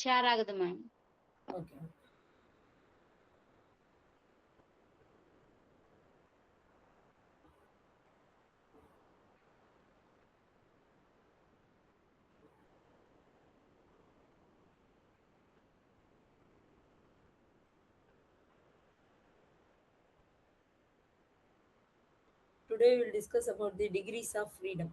Share ஆகுது ma'am. Okay. Today we will discuss about the degrees of freedom.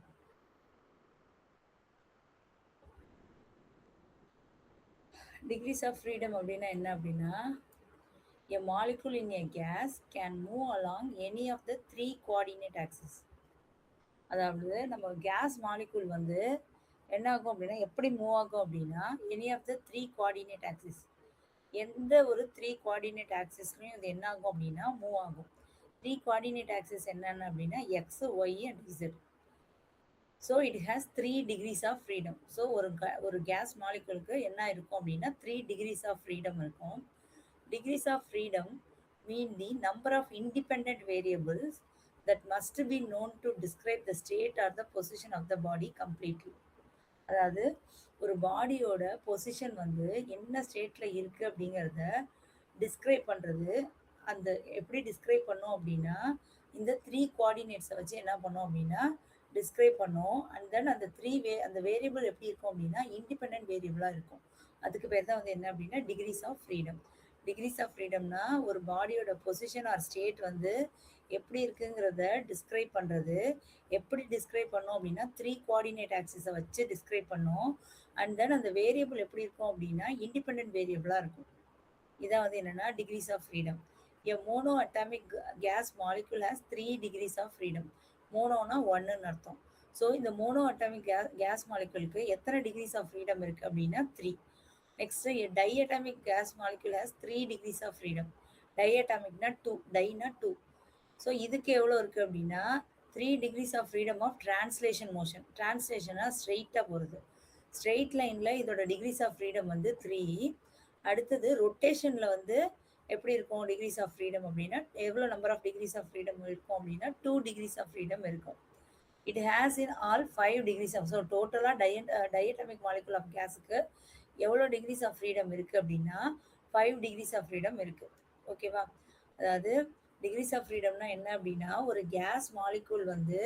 Degrees of freedom அப்படின்னா என்ன அப்படின்னா, a molecule in a gas can move along any of the 3 coordinate axes. அதாவது நம்ம case molecule வந்து என்ன ஆகும் அப்படின்னா எப்படி மூவ் ஆகும் அப்படின்னா any of the 3 coordinate axis, எந்த ஒரு 3 கோஆர்டினேட் ஆக்சிஸ்லையும் இது என்ன ஆகும் அப்படின்னா மூவ் ஆகும். 3 கோஆர்டினேட் ஆக்சிஸ் என்னென்ன அப்படின்னா X, Y and Z. So it has 3 degrees of freedom. So ஒரு கேஸ் மாலிகுலுக்கு என்ன இருக்கும் அப்படின்னா 3 டிகிரிஸ் ஆஃப் ஃப்ரீடம் இருக்கும். Degrees of freedom mean the number of independent variables that must be known to describe the state or the position of the body completely. அதாவது ஒரு பாடியோட position வந்து என்ன ஸ்டேட்ல இருக்கு அப்படிங்கிறத டிஸ்கிரைப் பண்றது. அந்த எப்படி டிஸ்கிரைப் பண்ணோம் அப்படின்னா இந்த 3 கோஆர்டினேட்ஸை வச்சு என்ன பண்ணோம் அப்படின்னா டிஸ்கிரைப் பண்ணோம். அண்ட் தென் அந்த அந்த வேரியபிள் எப்படி இருக்கும் அப்படின்னா இண்டிபெண்ட் வேரியபிளாக இருக்கும். அதுக்கு பேர் தான் வந்து என்ன அப்படின்னா degrees of freedom. Degrees of ஃப்ரீடம்னா ஒரு பாடியோட பொசிஷன் ஆர் ஸ்டேட் வந்து எப்படி இருக்குங்கிறத டிஸ்கிரைப் பண்ணுறது. எப்படி டிஸ்கிரைப் பண்ணோம் அப்படின்னா 3 கோஆர்டினேட் ஆக்சிஸை வச்சு டிஸ்கிரைப் பண்ணோம். அண்ட் தென் அந்த வேரியபிள் எப்படி இருக்கும் அப்படின்னா இண்டிபெண்ட் வேரியபிளாக இருக்கும். இதான் வந்து என்னென்னா degrees of freedom. A mono atomic gas molecule has 3 degrees of freedom. மோனோனா 1ன்னு அர்த்தம். ஸோ இந்த மோனோ அட்டாமிக் கேஸ் மாலிகுலுக்கு எத்தனை டிகிரிஸ் ஆஃப் ஃப்ரீடம் இருக்குது அப்படின்னா 3. Next diatomic gas molecule has 3 degrees of freedom. டைஅட்டாமிக்னா 2, டைனா 2. ஸோ இதுக்கு எவ்வளோ இருக்குது அப்படின்னா 3 degrees of freedom of translation motion. டிரான்ஸ்லேஷனாக ஸ்ட்ரெயிட்டாக போகிறது. ஸ்ட்ரெயிட் லைனில் இதோட டிகிரிஸ் ஆஃப் ஃப்ரீடம் வந்து 3. அடுத்தது ரொட்டேஷனில் வந்து எப்படி இருக்கும் டிகிரிஸ் ஆஃப் ஃப்ரீடம் அப்படின்னா எவ்வளோ number of degrees of freedom இருக்கும் அப்படின்னா 2 டிகிரிஸ் ஆஃப் ஃப்ரீடம் இருக்கும். It has in all 5 degrees of. So டோட்டலாக டைஅட்டாமிக் மாலிகுல் ஆஃப் கேஸுக்கு எவ்வளோ டிகிரிஸ் ஆஃப் ஃப்ரீடம் இருக்குது அப்படின்னா 5 டிகிரிஸ் ஆஃப் ஃப்ரீடம் இருக்குது. ஓகேவா? அதாவது டிகிரிஸ் ஆஃப் ஃப்ரீடம்னா என்ன அப்படின்னா ஒரு கேஸ் மாலிகுல் வந்து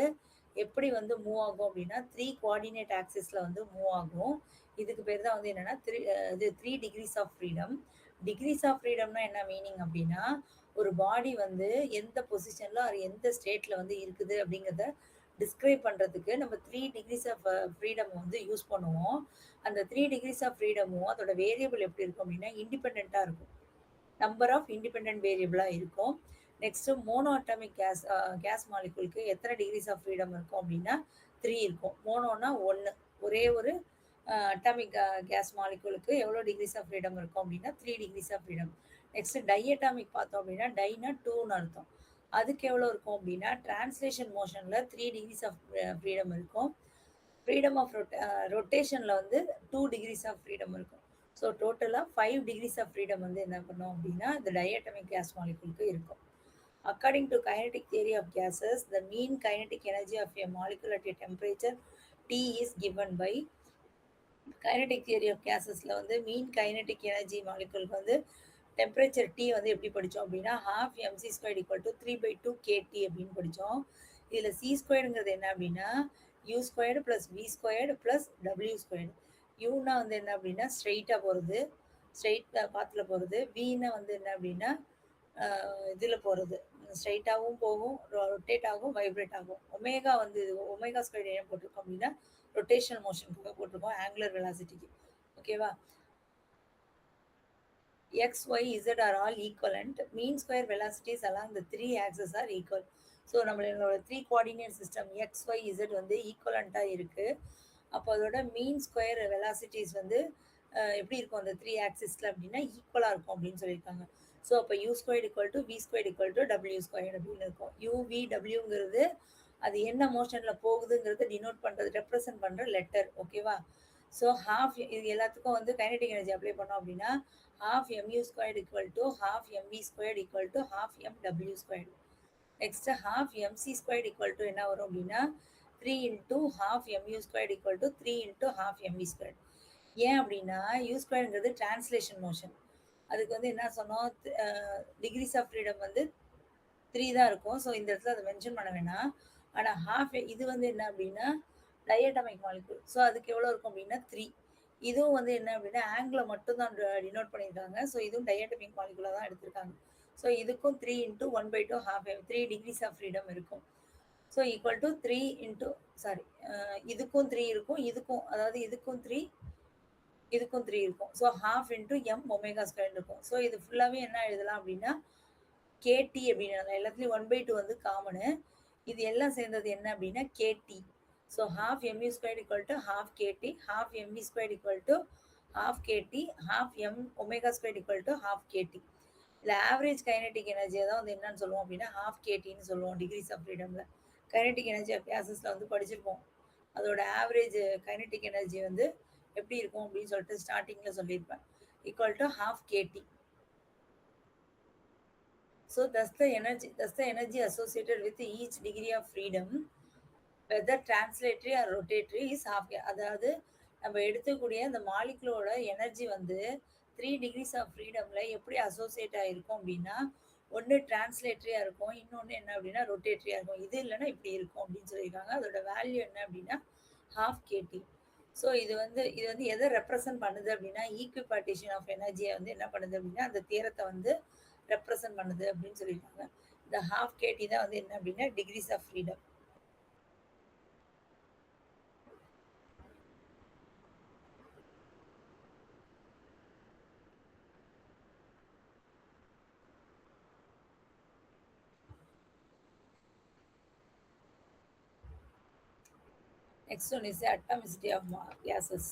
எப்படி வந்து மூவ் ஆகும் அப்படின்னா 3 கோஆர்டினேட் ஆக்சிஸில் வந்து மூவ் ஆகும். இதுக்கு பேர் தான் வந்து என்னென்னா 3 degrees of freedom. Degrees of ஃப்ரீடம்னா என்ன மீனிங் அப்படின்னா ஒரு பாடி வந்து எந்த பொசிஷனில் அது எந்த ஸ்டேட்டில் வந்து இருக்குது அப்படிங்கிறத டிஸ்கிரைப் பண்ணுறதுக்கு நம்ம 3 டிகிரிஸ் ஆஃப் ஃப்ரீடம் வந்து யூஸ் பண்ணுவோம். அந்த 3 டிகிரிஸ் ஆஃப் ஃப்ரீடமும் அதோட வேரியபிள் எப்படி இருக்கும் அப்படின்னா இண்டிபெண்ட்டாக இருக்கும். நம்பர் ஆஃப் இண்டிபெண்ட் வேரியபிளாக இருக்கும். நெக்ஸ்ட்டு மோனோ அட்டாமிக் கேஸ் மாலிகுலுக்கு எத்தனை டிகிரிஸ் ஆஃப் ஃப்ரீடம் இருக்கும் அப்படின்னா 3 இருக்கும். மோனோனா 1, ஒரே ஒரு அட்டாமிக் கேஸ் மாலிகுலுக்கு எவ்வளோ டிகிரிஸ் ஆஃப் ஃப்ரீடம் இருக்கும் அப்படின்னா 3 degrees of freedom. Next diatomic பார்த்தோம் அப்படின்னா டைனா 2ன்னு அர்த்தம். அதுக்கு எவ்வளோ இருக்கும் அப்படின்னா டிரான்ஸ்லேஷன் மோஷனில் 3 டிகிரிஸ் ஆஃப் ஃப்ரீடம் இருக்கும். ஃப்ரீடம் ஆஃப் ரொட்டேஷனில் வந்து 2 டிகிரிஸ் ஆஃப் ஃப்ரீடம் இருக்கும். ஸோ டோட்டலாக 5 டிகிரிஸ் ஆஃப் ஃப்ரீடம் வந்து என்ன பண்ணோம் அப்படின்னா இந்த டைஅட்டாமிக் கேஸ் மாலிகுலுக்கு இருக்கும். According to kinetic theory of gases, the mean kinetic energy of a molecule at a temperature T is given by. Kinetic theory of கேஸஸில் வந்து மீன் கைனடிக் எனர்ஜி மாலிகுலுக்கு வந்து டெம்பரேச்சர் T வந்து எப்படி படித்தோம் அப்படின்னா 12 mc² = 3/2 kT அப்படின்னு படித்தோம். இதில் c²ங்கிறது என்ன அப்படின்னா u² + v² + w². யூனா வந்து என்ன அப்படின்னா ஸ்ட்ரெயிட்டாக போகிறது, ஸ்ட்ரெயிட் பாத்தில் போகிறது. வீனா வந்து என்ன அப்படின்னா இதில் போகிறது, ஸ்ட்ரெயிட்டாகவும் போகும், ரொட்டேட் ஆகும், வைப்ரேட் ஆகும். ஒமேகா வந்து ஒமேகா² ஏன் போட்டிருக்கோம் அப்படின்னா ரொட்டேஷனல் மோஷனுக்காக போட்டிருக்கோம், ஆங்குலர் வெலாசிட்டிக்கு. ஓகேவா? x, y, z are all equivalent. Mean square velocities along the 3 axes are equal. So நம்மளோட 3 coordinate system x, y, z வந்து ஈக்குவலண்ட்டாக இருக்குது. அப்போ அதோட மீன் ஸ்கொயர் வெலாசிட்டிஸ் வந்து எப்படி இருக்கும் அந்த 3 ஆக்சிஸில் அப்படின்னா ஈக்குவலாக இருக்கும் அப்படின்னு சொல்லியிருக்காங்க. ஸோ அப்போ u² = v² = w² அப்படின்னு இருக்கும். u,v,wங்கிறது அது என்ன மோஷனில் போகுதுங்கிறது டினோட் பண்ணுறது, ரெப்ரசன்ட் பண்ணுற லெட்டர். ஓகேவா? ஸோ இது எல்லாத்துக்கும் வந்து கைனடிக் எனர்ஜி அப்ளை பண்ணோம் அப்படின்னா 12 mu² = 12 mv² = 12 mw². Next 12 mc² என்ன வரும் அப்படின்னா 3 × 12 mu² = 3 × 12 mv². ஏன் அப்படின்னா யூ ஸ்கொயர்ங்கிறது டிரான்ஸ்லேஷன் மோஷன். அதுக்கு வந்து என்ன சொன்னோம், டிகிரிஸ் ஆஃப் ஃப்ரீடம் வந்து 3 தான் இருக்கும். ஸோ இந்த இடத்துல அதை மென்ஷன் பண்ண வேணாம். ஆனால் ஹாஃப் இது வந்து என்ன அப்படின்னா டயட்டமிக் மாலிகுல். ஸோ அதுக்கு எவ்வளோ இருக்கும் அப்படின்னா 3. இதுவும் வந்து என்ன அப்படின்னா ஆங்கிளை மட்டும் தான் டினோட் பண்ணியிருக்காங்க. ஸோ இதுவும் டயட்டமிக் மாலிகுலாக தான் எடுத்திருக்காங்க. ஸோ இதுக்கும் 3 into 1/2 half 3 degrees of freedom இருக்கும். So equal to 3 into sorry இதுக்கும் 3 இருக்கும், இதுக்கும் அதாவது இதுக்கும் 3 இதுக்கும் 3 இருக்கும். So half into M omega square இருக்கும். ஸோ இது ஃபுல்லாகவே என்ன எழுதலாம் அப்படின்னா கேடி அப்படின்னு எல்லாத்துலேயும் 1/2 வந்து காமனு. இது எல்லாம் சேர்ந்தது என்ன அப்படின்னா KT. So half ME square equal to half KT, half ME square equal to half KT, half M omega square equal to half KT. இல்லை ஆவரேஜ் கைனடிக் எனர்ஜியை தான் வந்து என்னன்னு சொல்லுவோம் அப்படின்னா ஹாஃப் கேடின்னு சொல்லுவோம் டிகிரிஸ் ஆஃப் ஃப்ரீடமில். கைனடிக் எனர்ஜி ஆஃப் கேசஸில் வந்து படிச்சிருப்போம். அதோட ஆவரேஜ் கைனடிக் எனர்ஜி வந்து எப்படி இருக்கும் அப்படின்னு சொல்லிட்டு ஸ்டார்டிங்கில் சொல்லியிருப்பேன். Equal to half KT. So thus the energy associated with each degree of freedom, whether translatory or rotatory, is half. அதாவது நம்ம எடுத்துக்கூடிய அந்த மாலிகுலோட எனர்ஜி வந்து 3 டிகிரிஸ் ஆஃப் ஃப்ரீடம்ல எப்படி அசோசியேட் ஆகிருக்கும் அப்படின்னா ஒன்று டிரான்ஸ்லேட்டரியா இருக்கும், இன்னொன்று என்ன அப்படின்னா ரொட்டேட்டரியா இருக்கும். இது இல்லைன்னா இப்படி இருக்கும் அப்படின்னு சொல்லியிருக்காங்க. அதோட வேல்யூ என்ன அப்படின்னா ஹாஃப் கேடி. ஸோ இது வந்து எதை ரெப்ரசன்ட் பண்ணுது அப்படின்னா ஈக்விபார்ட்டிஷன் ஆஃப் எனர்ஜியை வந்து என்ன பண்ணுது அப்படின்னா அந்த தியரத்தை வந்து ரெப்ரசன்ட் பண்ணுது அப்படின்னு சொல்லியிருக்காங்க. இந்த ஹாஃப் கேடி தான் வந்து என்ன அப்படின்னா degrees of freedom. Next one is the atomicity of gases.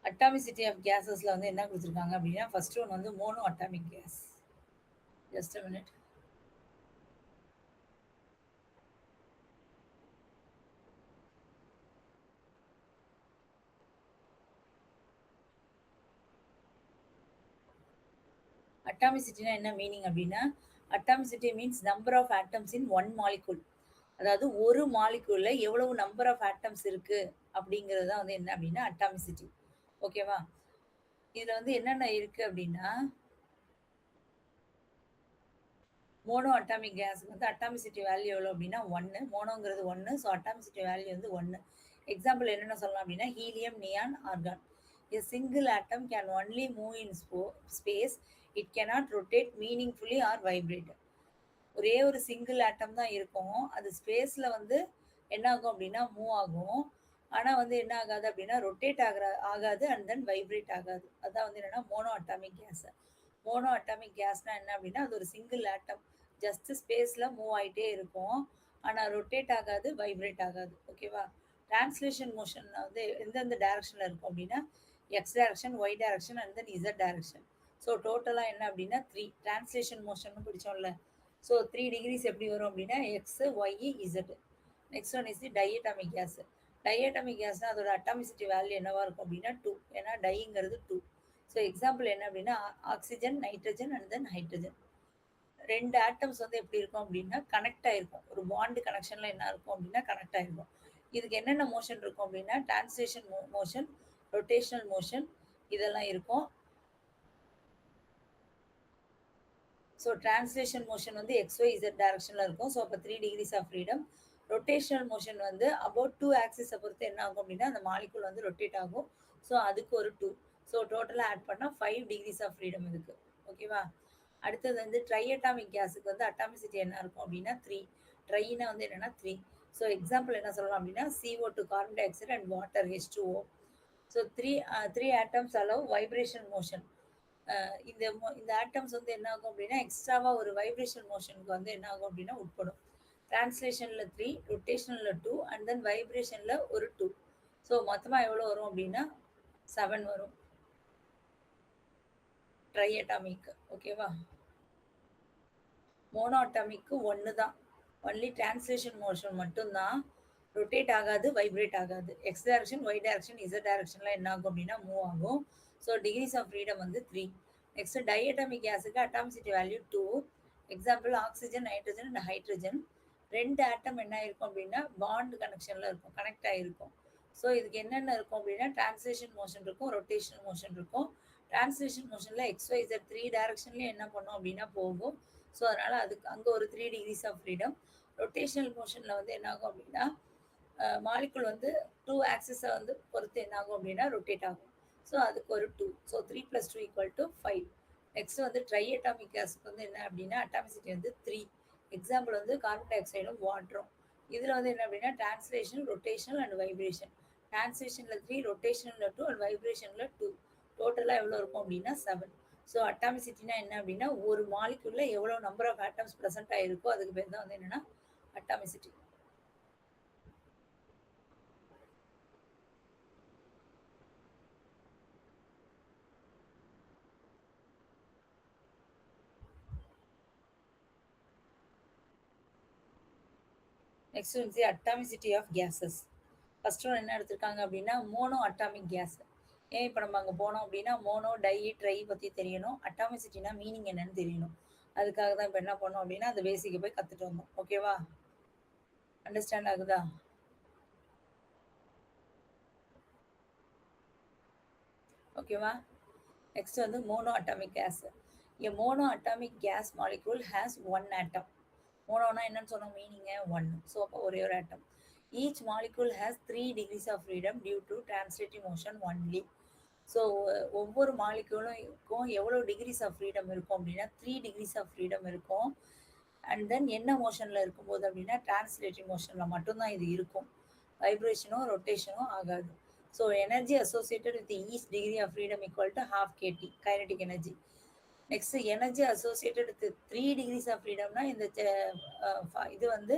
அட்டாமிசிட்டி ஆஃப் கேஸஸ்ல வந்து என்ன கொடுத்துருக்காங்க அப்படின்னா ஃபர்ஸ்ட் ஒன் வந்து mono atomic gas. Just a minute. அட்டாமிசிட்டினா என்ன மீனிங் அப்படின்னா atomicity means number of atoms in one molecule. அதாவது ஒரு மாலிகுல்ல எவ்வளவு நம்பர் ஆஃப் ஆட்டம்ஸ் இருக்கு அப்படிங்கிறது தான் வந்து என்ன அப்படின்னா அட்டாமிசிட்டி. ஓகேவா? இதுல வந்து என்னென்ன இருக்கு அப்படின்னா மோனோ அட்டாமிக் கேஸ் வந்து அட்டாமிசிட்டி வேல்யூ எவ்வளோ அப்படின்னா 1. மோனோங்கிறது 1. ஸோ அட்டாமிசிட்டி வேல்யூ வந்து 1. எக்ஸாம்பிள் என்னென்ன சொல்லலாம் அப்படின்னா helium, neon, argon. A single atom can only move in space. It cannot rotate meaningfully or vibrate. ஒரே ஒரு சிங்கிள் ஆட்டம் தான் இருக்கும். அது ஸ்பேஸ்ல வந்து என்ன ஆகும் அப்படின்னா மூவ் ஆகும். ஆனா வந்து என்ன ஆகாது அப்படின்னா ரொட்டேட் ஆகாது அண்ட் தென் வைப்ரேட் ஆகாது. அதான் வந்து என்னன்னா mono atomic gas. Mono atomic கேஸ்னா என்ன அப்படின்னா அது ஒரு சிங்கிள் ஆட்டம் ஜஸ்ட் ஸ்பேஸ்ல மூவ் ஆயிட்டே இருக்கும். ஆனா ரொட்டேட் ஆகாது, வைப்ரேட் ஆகாது. ஓகேவா? டிரான்ஸ்லேஷன் மோஷன் வந்து எந்தெந்த டைரக்ஷன்ல இருக்கும் அப்படின்னா X direction, Y direction and then Z direction. So டோட்டலாக என்ன அப்படின்னா 3 டிரான்ஸ்லேஷன் மோஷன் பிடிச்சோம்ல. ஸோ 3 டிகிரிஸ் எப்படி வரும் அப்படின்னா X, Y, Z. Next one is the diatomic gas. Diatomic கேஸ்னா அதோட அட்டாமிசிட்டி வேல்யூ என்னவா இருக்கும் அப்படின்னா 2. ஏன்னா டைங்கிறது 2. ஸோ எக்ஸாம்பிள் என்ன அப்படின்னா oxygen, nitrogen and then hydrogen. 2 atoms வந்து எப்படி இருக்கும் அப்படின்னா கனெக்ட் ஆயிருக்கும். ஒரு பாண்ட் கனெக்ஷன்ல என்ன இருக்கும் அப்படின்னா கனெக்ட் ஆயிருக்கும். இதுக்கு என்னென்ன மோஷன் இருக்கும் அப்படின்னா டிரான்ஸ்லேஷன் மோஷன், ரொட்டேஷனல் மோஷன் இதெல்லாம் இருக்கும். ஸோ டிரான்ஸ்லேஷன் மோஷன் வந்து எக்ஸ்ஒய் இசட் டைரக்ஷனில் இருக்கும். ஸோ அப்போ 3 degrees of freedom. Rotational motion வந்து அபவுட் 2 ஆக்சிஸை பொறுத்து என்ன ஆகும் அப்படின்னா அந்த மாலிகுல் வந்து ரொட்டேட் ஆகும். ஸோ அதுக்கு ஒரு 2. ஸோ டோட்டலாக ஆட் பண்ணால் 5 டிகிரிஸ் ஆஃப் ஃப்ரீடம் இதுக்கு. ஓகேவா? அடுத்தது வந்து ட்ரைஅட்டாமிக் கேஸுக்கு வந்து அட்டாமிசிட்டி என்ன இருக்கும் அப்படின்னா 3. ட்ரைனா வந்து என்னன்னா 3. ஸோ எக்ஸாம்பிள் என்ன சொல்லலாம் அப்படின்னா CO2 carbon di oxide and water H2O. So three atoms அளவு வைப்ரேஷன் மோஷன். இந்த ஆட்டம்ஸ் வந்து என்ன ஆகும் அப்படின்னா எக்ஸ்ட்ராவாக ஒரு வைப்ரேஷன் மோஷனுக்கு வந்து என்ன ஆகும் அப்படின்னா உட்படும். டிரான்ஸ்லேஷனில் 3, ரொட்டேஷனில் 2 அண்ட் தென் வைப்ரேஷனில் ஒரு 2. ஸோ மொத்தமாக எவ்வளோ வரும் அப்படின்னா 7 வரும். Tri atomic. ஓகேவா? மோனோ அட்டாமிக்கு ஒன்று தான். ஒன்லி டிரான்ஸ்லேஷன் மோஷன் மட்டும்தான். ரொட்டேட் ஆகாது, வைப்ரேட் ஆகாது. X direction, Y direction, Z டைரக்ஷன்ல என்ன ஆகும் அப்படின்னா மூவ் ஆகும். ஸோ டிகிரிஸ் ஆஃப் ஃப்ரீடம் வந்து 3. நெக்ஸ்ட் டைஅட்டாமிக் கேஸுக்கு atomicity value 2. Example oxygen, nitrogen and hydrogen. 2 ஆட்டம் என்ன இருக்கும் அப்படின்னா பாண்ட் கனெக்ஷன்ல இருக்கும், கனெக்ட் ஆகிருக்கும். ஸோ இதுக்கு என்னென்ன இருக்கும் அப்படின்னா டிரான்ஸ்லேஷன் மோஷன் இருக்கும், ரொட்டேஷனல் மோஷன் இருக்கும். டிரான்ஸ்லேஷன் மோஷனில் XYZ 3 டைரக்ஷன்லேயும் என்ன பண்ணும் அப்படின்னா போகும். ஸோ அதனால் அதுக்கு அங்கே ஒரு 3 டிகிரிஸ் ஆஃப் ஃப்ரீடம். ரொட்டேஷனல் மோஷனில் வந்து என்ன ஆகும் அப்படின்னா மாலிகுல் வந்து 2 ஆக்சிஸை வந்து பொறுத்து என்ன ஆகும் அப்படின்னா ரொட்டேட் ஆகும். ஸோ அதுக்கு ஒரு 2. ஸோ 3 + 2 = 5. நெக்ஸ்ட் வந்து ட்ரை அட்டாமிக் கேஸுக்கு வந்து என்ன அப்படின்னா அட்டாமிசிட்டி வந்து 3. எக்ஸாம்பிள் வந்து கார்பன் டை ஆக்சைடும் வாட்டரும். இதில் வந்து என்ன அப்படின்னா டிரான்ஸ்லேஷன், ரொட்டேஷனல் அண்ட் வைப்ரேஷன். டிரான்ஸ்லேஷனில் 3, ரொட்டேஷனில் 2 அண்ட் வைப்ரேஷனில் 2. டோட்டலாக எவ்வளோ இருக்கும் அப்படின்னா 7. ஸோ அட்டாமிசிட்டினா என்ன அப்படின்னா ஒரு மாலிகுல்ல எவ்வளோ நம்பர் ஆஃப் ஆட்டம்ஸ் ப்ரெசென்ட் ஆகிருக்கோ அதுக்கு பேர் தான் வந்து என்னென்னா அட்டாமிசிட்டி. நெக்ஸ்ட் வந்து atomicity of gases. First one என்ன எடுத்திருக்காங்க அப்படின்னா மோனோ அட்டாமிக் கேஸ். ஏன் இப்போ நம்ம அங்கே போனோம் அப்படின்னா மோனோ, டை, ட்ரை பற்றி தெரியணும். அட்டாமிசிட்டினா மீனிங் என்னன்னு தெரியணும். அதுக்காக தான் இப்போ என்ன பண்ணோம் அப்படின்னா அந்த பேசிக்கை போய் கற்றுட்டு வந்தோம். ஓகேவா? அண்டர்ஸ்டாண்ட் ஆகுதா? ஓகேவா? நெக்ஸ்ட் வந்து mono atomic gas. A mono atomic gas molecule has one atom. மோனோனா என்னன்னு சொன்னோம் மீனிங்க 1. ஸோ அப்போ ஒரே ஒரு ஆட்டம். Each molecule has 3 degrees of freedom due to translative motion only. So ஒவ்வொரு மாலிகுலும் எவ்வளோ டிகிரிஸ் ஆஃப் ஃப்ரீடம் இருக்கும் அப்படின்னா 3 degrees ஆஃப் ஃப்ரீடம் இருக்கும். அண்ட் தென் என்ன மோஷனில் இருக்கும்போது அப்படின்னா டிரான்ஸ்லேட்டிவ் மோஷனில் மட்டும்தான் இது இருக்கும். வைப்ரேஷனோ ரொட்டேஷனோ ஆகாது. So energy associated with each degree of freedom equal to ½ kT kinetic energy. Next energy associated with 3 degrees of ஃப்ரீடம்னா இந்த இது வந்து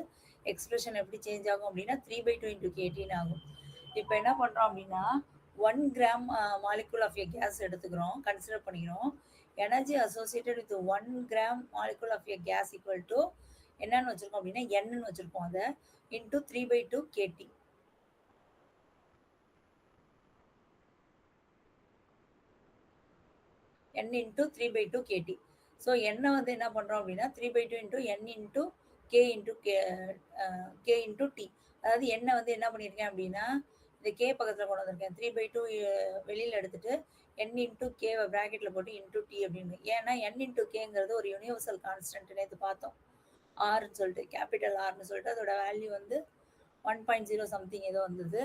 எக்ஸ்பிரஷன் எப்படி சேஞ்ச் ஆகும் அப்படின்னா 3/2 × kTன்னு ஆகும். இப்போ என்ன பண்ணுறோம் அப்படின்னா 1 gram molecule of a gas எடுத்துக்கிறோம், கன்சிடர் பண்ணிக்கிறோம். Energy associated with 1 gram molecule of a gas equal to என்னன்னு வச்சுருக்கோம் அப்படின்னா என்னன்னு வச்சுருக்கோம் அதை into 3/2 kT. n into 3/2 kT. So n வந்து என்ன பண்ணுறோம் அப்படின்னா 3/2 into n into k into k into t. அதாவது n வந்து என்ன பண்ணியிருக்கேன் அப்படின்னா இந்த k பக்கத்தில் கொண்டு வந்திருக்கேன். 3/2 வெளியில் எடுத்துட்டு n into k ப்ராக்கெட்டில் போட்டு into t அப்படின்னு. ஏன்னா n into kங்கிறது ஒரு யூனிவர்சல் கான்ஸ்டன்ட் நேற்று பார்த்தோம். ஆர்ன்னு சொல்லிட்டு கேபிட்டல் ஆர்னு சொல்லிட்டு அதோட வேல்யூ வந்து 1.0 சம்திங் ஏதோ வந்தது.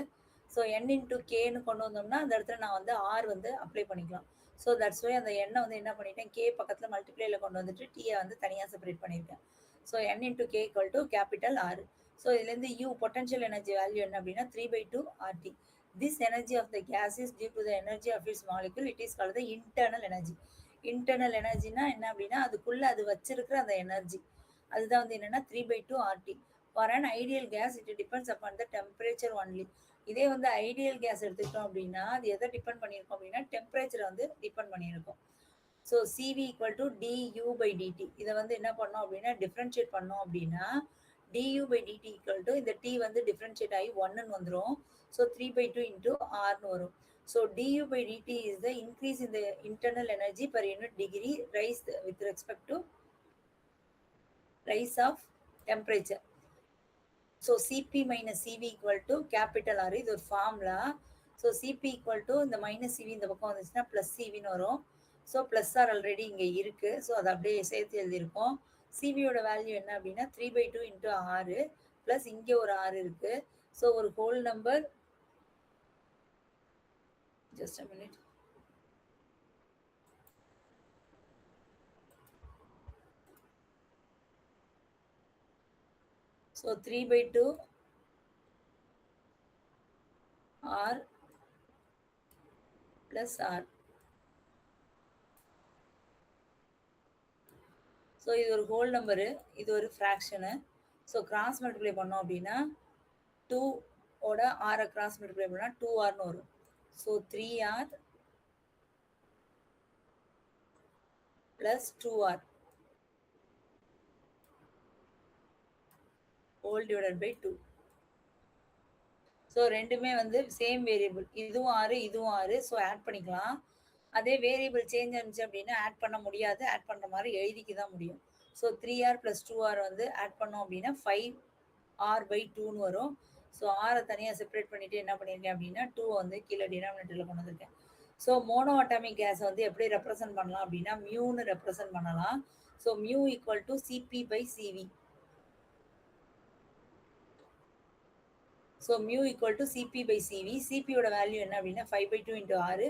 ஸோ n into kன்னு கொண்டு வந்தோம்னா அந்த இடத்துல நான் வந்து ஆர் வந்து அப்ளை பண்ணிக்கலாம். ஸோ தட்ஸ் வை அந்த எண்ணை வந்து என்ன பண்ணிட்டேன் கே பக்கத்தில் மல்டிப்ளேயில் கொண்டு வந்துட்டு டீயை வந்து தனியாக செப்பரேட் பண்ணியிருக்கேன். So n into k = capital R. So இதுலேருந்து U பொட்டன்ஷியல் எனர்ஜி வேல்யூ என்ன அப்படின்னா 3/2 RT. This energy of the gas is due to the energy of its molecule. It is called the internal energy. Internal எனர்ஜினா என்ன அப்படின்னா அதுக்குள்ளே அது வச்சிருக்கிற அந்த எனர்ஜி அதுதான் வந்து என்னென்னா 3/2 RT. For an ideal case it depends upon the temperature only. இதே வந்து ஐடியல் கேஸ் எடுத்துக்கிட்டோம் அப்படின்னா அது எதை டிபெண்ட் பண்ணியிருக்கோம் அப்படின்னா டெம்பரேச்சரை வந்து டிபெண்ட் பண்ணியிருக்கோம். So CV = du/dt. இதை வந்து என்ன பண்ணோம் அப்படின்னா டிஃப்ரென்ஷியேட் பண்ணோம் அப்படின்னா du/dt = இந்த t வந்து டிஃப்ரென்ஷியேட் ஆகி 1ன்னு வந்துடும். ஸோ 3/2 into rன்னு வரும். So du/dt is the increase in the internal energy per unit degree rise with respect to rise of temperature. So CP minus CV equal to capital R. இது ஒரு formula. So CP equal to இந்த minus CV இந்த பக்கம் வந்துச்சுன்னா plus சிவின்னு வரும். So plus are already இங்கே இருக்குது. So அதை அப்படியே சேர்த்து எழுதியிருக்கோம். சிவியோட வேல்யூ என்ன அப்படின்னா 3/2 into r ப்ளஸ் இங்கே ஒரு r இருக்குது. ஸோ ஒரு whole number just a minute. So 3/2 r plus r. So இது ஒரு ஹோல் நம்பரு, இது ஒரு ஃப்ராக்ஷனு. ஸோ கிராஸ் மல்டிப்ளை பண்ணோம் அப்படின்னா 2 ஓட ஆரை கிராஸ் மல்டிப்ளை பண்ணால் 2rன்னு வரும். So 3r plus 2r whole divided by 2. So ரெண்டுமே வந்து சேம் வேரியபிள். இதுவும் 6 இதுவும் 6. ஸோ ஆட் பண்ணிக்கலாம். அதே வேரியபிள் சேஞ்ச் ஆனிச்சு அப்படின்னா ஆட் பண்ண முடியாது. ஆட் பண்ணுற மாதிரி எழுதிக்க தான் முடியும். ஸோ 3r + 2r வந்து ஆட் பண்ணோம் அப்படின்னா 5r/2ன்னு வரும். ஸோ ஆரை தனியாக செப்பரேட் பண்ணிவிட்டு என்ன பண்ணியிருக்கேன் அப்படின்னா 2 வந்து கீழே டினாமினேட்டரில் கொண்டு வந்திருக்கேன். ஸோ மோனோ அட்டாமிக் கேஸ் வந்து எப்படி ரெப்ரசன்ட் பண்ணலாம் அப்படின்னா மியூன்னு ரெப்ரசன்ட் பண்ணலாம். So mu equal to Cp/Cv. So mu equal to Cp/Cv. சிபியோட வேல்யூ என்ன அப்படின்னா 5/2 இன்ட்டு 6.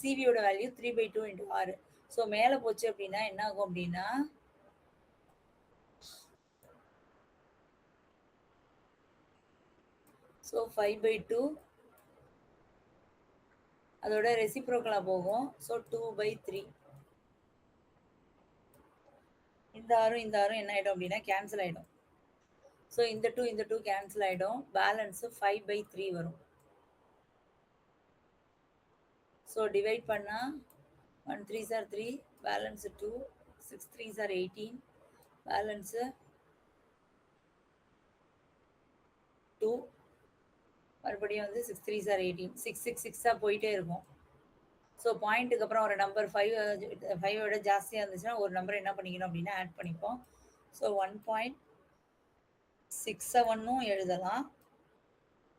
சிவியோட வேல்யூ 3/2 இன்ட்டு 6. ஸோ மேலே போச்சு அப்படின்னா என்ன ஆகும் அப்படின்னா ஸோ 5/2 அதோட ரெசிப்ரோக்கலாக போகும். ஸோ 2/3. இந்த ஆறும் இந்த ஆறும் என்ன ஆகிடும் அப்படின்னா கேன்சல் ஆகிடும். ஸோ இந்த 2 கேன்சல் ஆகிடும். பேலன்ஸு 5/3 வரும். ஸோ டிவைட் பண்ணால் 1 3s are 3, balance 2, 6 3s are 18, balance 2, மறுபடியும் வந்து 6 3s are 18, 6 6 6ஆக போயிட்டே இருக்கும். ஸோ பாயிண்ட்டுக்கு அப்புறம் ஒரு நம்பர் 5 ஜாஸ்தியாக இருந்துச்சுன்னா ஒரு நம்பர் என்ன பண்ணிக்கணும் அப்படின்னா ஆட் பண்ணிப்போம். ஸோ 1.67ம் எழுதலாம்,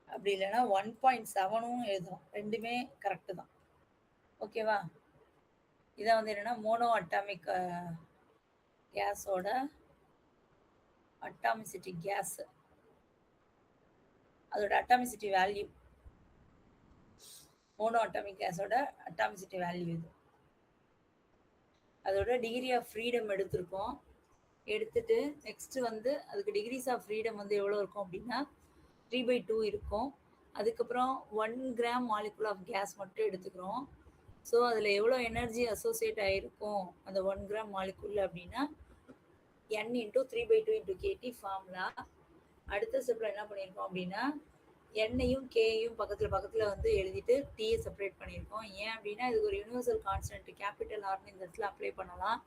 அப்படி இல்லைன்னா 1.7ம் எழுதலாம். ரெண்டுமே கரெக்டு தான். ஓகேவா? இதான் வந்து என்னென்னா மோனோ அட்டாமிக் கேஸோட அட்டாமிசிட்டி கேஸ், அதோட அட்டாமிசிட்டி வேல்யூ. மோனோ அட்டாமிக் கேஸோட அட்டாமிசிட்டி வேல்யூ இது. அதோட டிகிரி ஆஃப் ஃப்ரீடம் எடுத்திருக்கோம். எடுத்துட்டு நெக்ஸ்ட் வந்து அதுக்கு டிகிரிஸ் ஆஃப் ஃப்ரீடம் வந்து எவ்வளோ இருக்கும் அப்படின்னா 3/2 இருக்கும். அதுக்கப்புறம் 1 கிராம் மாலிகுல் ஆஃப் கேஸ் மட்டும் எடுத்துக்கிறோம். ஸோ அதில் எவ்வளோ எனர்ஜி அசோசியேட் ஆகிருக்கும் அந்த 1 கிராம் மாலிகுல் அப்படின்னா n × 3/2 × kT ஃபார்முலா. அடுத்த ஸ்டெப்பில் என்ன பண்ணியிருக்கோம் அப்படின்னா என்னையும் கேயும் பக்கத்தில் வந்து எழுதிட்டு டீயை செப்பரேட் பண்ணியிருக்கோம். ஏன் அப்படின்னா இதுக்கு ஒரு யூனிவர்சல் கான்ஸ்டன்ட் கேபிட்டல் ஆர்னு இந்த இடத்துல அப்ளை பண்ணலாம்.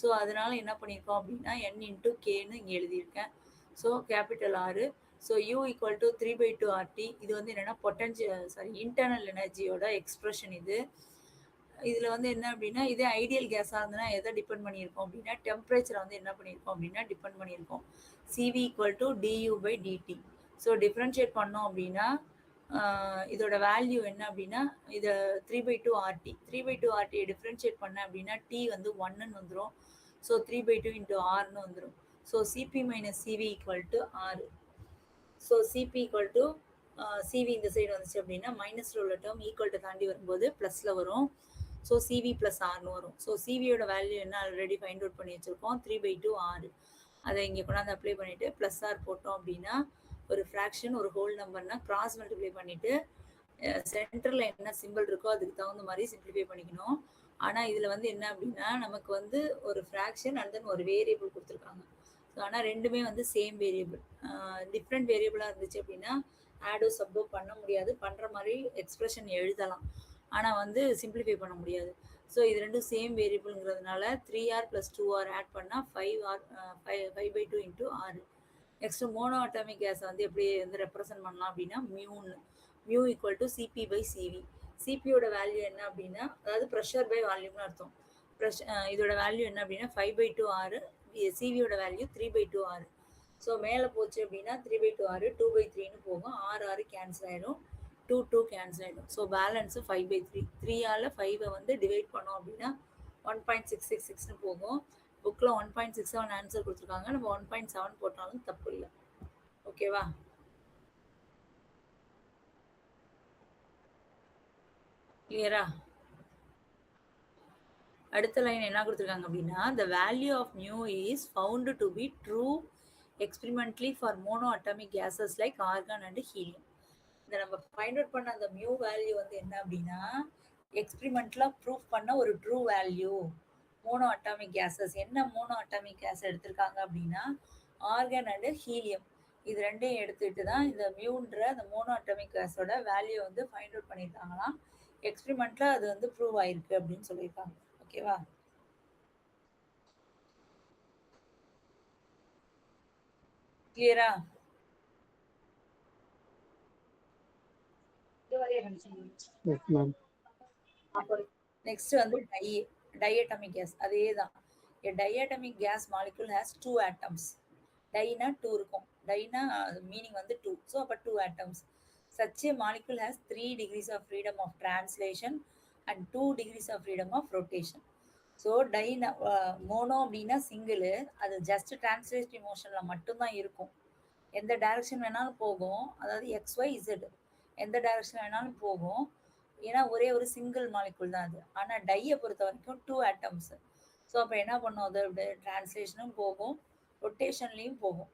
ஸோ அதனால என்ன பண்ணியிருக்கோம் அப்படின்னா n × kன்னு இங்கே எழுதியிருக்கேன். So capital R. So U equal to 3/2 RT. இது வந்து என்னென்னா இன்டர்னல் எனர்ஜியோட எக்ஸ்பிரஷன் இது. இதில் வந்து என்ன அப்படின்னா இதே ஐடியல் கேஸாக இருந்ததுன்னா எதை டிபெண்ட் பண்ணியிருக்கோம் அப்படின்னா டெம்பரேச்சரை வந்து என்ன பண்ணியிருக்கோம் அப்படின்னா டிபெண்ட் பண்ணியிருக்கோம். CV equal to DU/dt. So differentiate பண்ணோம் அப்படின்னா இதோட வேல்யூ என்ன அப்படின்னா இதை 3/2 RT. 3/2 RTயை டிஃப்ரென்ஷியேட் பண்ண அப்படின்னா T வந்து 1ன்னு வந்துடும். ஸோ 3/2 × Rன்னு வந்துடும். So CP - CV equal to R. So CP equal to CV இந்த சைடு வந்துச்சு அப்படின்னா மைனஸில் உள்ள டேர்ம் ஈக்குவல் டு தாண்டி வரும்போது ப்ளஸில் வரும். ஸோ CV + Rன்னு வரும். ஸோ CVயோட வேல்யூ என்ன ஆல்ரெடி ஃபைண்ட் அவுட் பண்ணி வச்சுருக்கோம் 3/2 R. அதை இங்கே கொண்டாந்து அப்ளை பண்ணிவிட்டு +R போட்டோம் அப்படின்னா ஒரு ஃப்ராக்ஷன் ஒரு ஹோல் நம்பர்னா கிராஸ் மல்டிப்ளை பண்ணிவிட்டு சென்டரில் என்ன சிம்பிள் இருக்கோ அதுக்கு தகுந்த மாதிரி சிம்பிளிஃபை பண்ணிக்கணும். ஆனால் இதில் வந்து என்ன அப்படின்னா நமக்கு வந்து ஒரு ஃப்ராக்ஷன் அண்ட் தென் ஒரு வேரியபிள் கொடுத்துருக்காங்க. ஸோ ஆனால் ரெண்டுமே வந்து சேம் வேரியபிள். டிஃப்ரெண்ட் வேரியபிளாக இருந்துச்சு அப்படின்னா ஆடோ சப்போ பண்ண முடியாது. பண்ணுற மாதிரி எக்ஸ்பிரஷன் எழுதலாம், ஆனால் வந்து சிம்பிளிஃபை பண்ண முடியாது. ஸோ இது ரெண்டும் சேம் வேரியபிள்ங்கிறதுனால 3R + 2R ஆட் பண்ணால் 5/2 × R. நெக்ஸ்ட் மோனோ அட்டாமிக் கேஸை வந்து எப்படி வந்து ரெப்ரசன்ட் பண்ணலாம் அப்படின்னா மியூ ஈக்குவல் டு Cp/Cv. சிபியோட வேல்யூ என்ன அப்படின்னா அதாவது ப்ரெஷர் பை வால்யூம்னு அர்த்தம். இதோட வேல்யூ என்ன அப்படின்னா 5/2 R. சிவியோட வேல்யூ 3/2 R. ஸோ மேலே போச்சு அப்படின்னா 3/2 R 2/3ன்னு போகும். 6 கேன்சல் ஆகிடும், 2 கேன்சல் ஆகிடும். So balance 5/3. 3ஆல் 5 வந்து டிவைட் பண்ணோம் அப்படின்னா 1.666ன்னு போகும். புக்கில் 1.67 ஆன்சர் கொடுத்துருக்காங்க. நம்ம 1.7 போட்டாலும் தப்பு இல்லை. ஓகேவா? கிளியரா? அடுத்த லைன் என்ன கொடுத்துருக்காங்க அப்படின்னா the value of mu is found to be true experimentally for monoatomic gases like argon and helium. இந்த நம்ம ஃபைண்ட் அவுட் பண்ண அந்த மியூ வேல்யூ வந்து என்ன அப்படின்னா எக்ஸ்பிரிமெண்ட்லாம் ப்ரூஃப் பண்ண ஒரு true value. Mono atomic gases என்ன மோனோ அட்டாமிக் கேஸ் எடுத்திருக்காங்க அப்படின்னா ஆர்கன் அண்டு ஹீலியம். இது ரெண்டையும் எடுத்துக்கிட்டு தான் இந்த மியூன்ற அந்த மோனோ அட்டாமிக் கேஸோட வேல்யூ வந்து ஃபைண்ட் அவுட் பண்ணியிருக்காங்களாம். எக்ஸ்பிரிமெண்ட்டில் அது வந்து ப்ரூவ் ஆயிருக்கு அப்படின்னு சொல்லியிருக்காங்க. ஓகேவா? கிளியரா? S ma'am. நெக்ஸ்ட் வந்து diatomic gas. அதே தான். A diatomic gas molecule has two atoms. டைனா 2 இருக்கும். டைனா மீனிங் வந்து 2. ஸோ அப்போ 2 atoms. Such a molecule has 3 degrees of freedom of translation and 2 degrees of freedom of rotation. So mono அப்படின்னா single, அது just டிரான்ஸ்லேட்டிவ் மோஷனில் மட்டும்தான் இருக்கும். எந்த டைரக்ஷன் வேணாலும் போகும், அதாவது எக்ஸ் ஒய் இசட் எந்த டைரக்ஷன் வேணாலும் போகும். ஏன்னா ஒரே ஒரு சிங்கிள் மாலிகுல் தான் அது. ஆனால் டையை பொறுத்த வரைக்கும் 2 ஆட்டம்ஸ். ஸோ அப்போ என்ன பண்ணும், அது டிரான்ஸ்லேஷனும் போகும், ரொட்டேஷன்லேயும் போகும்.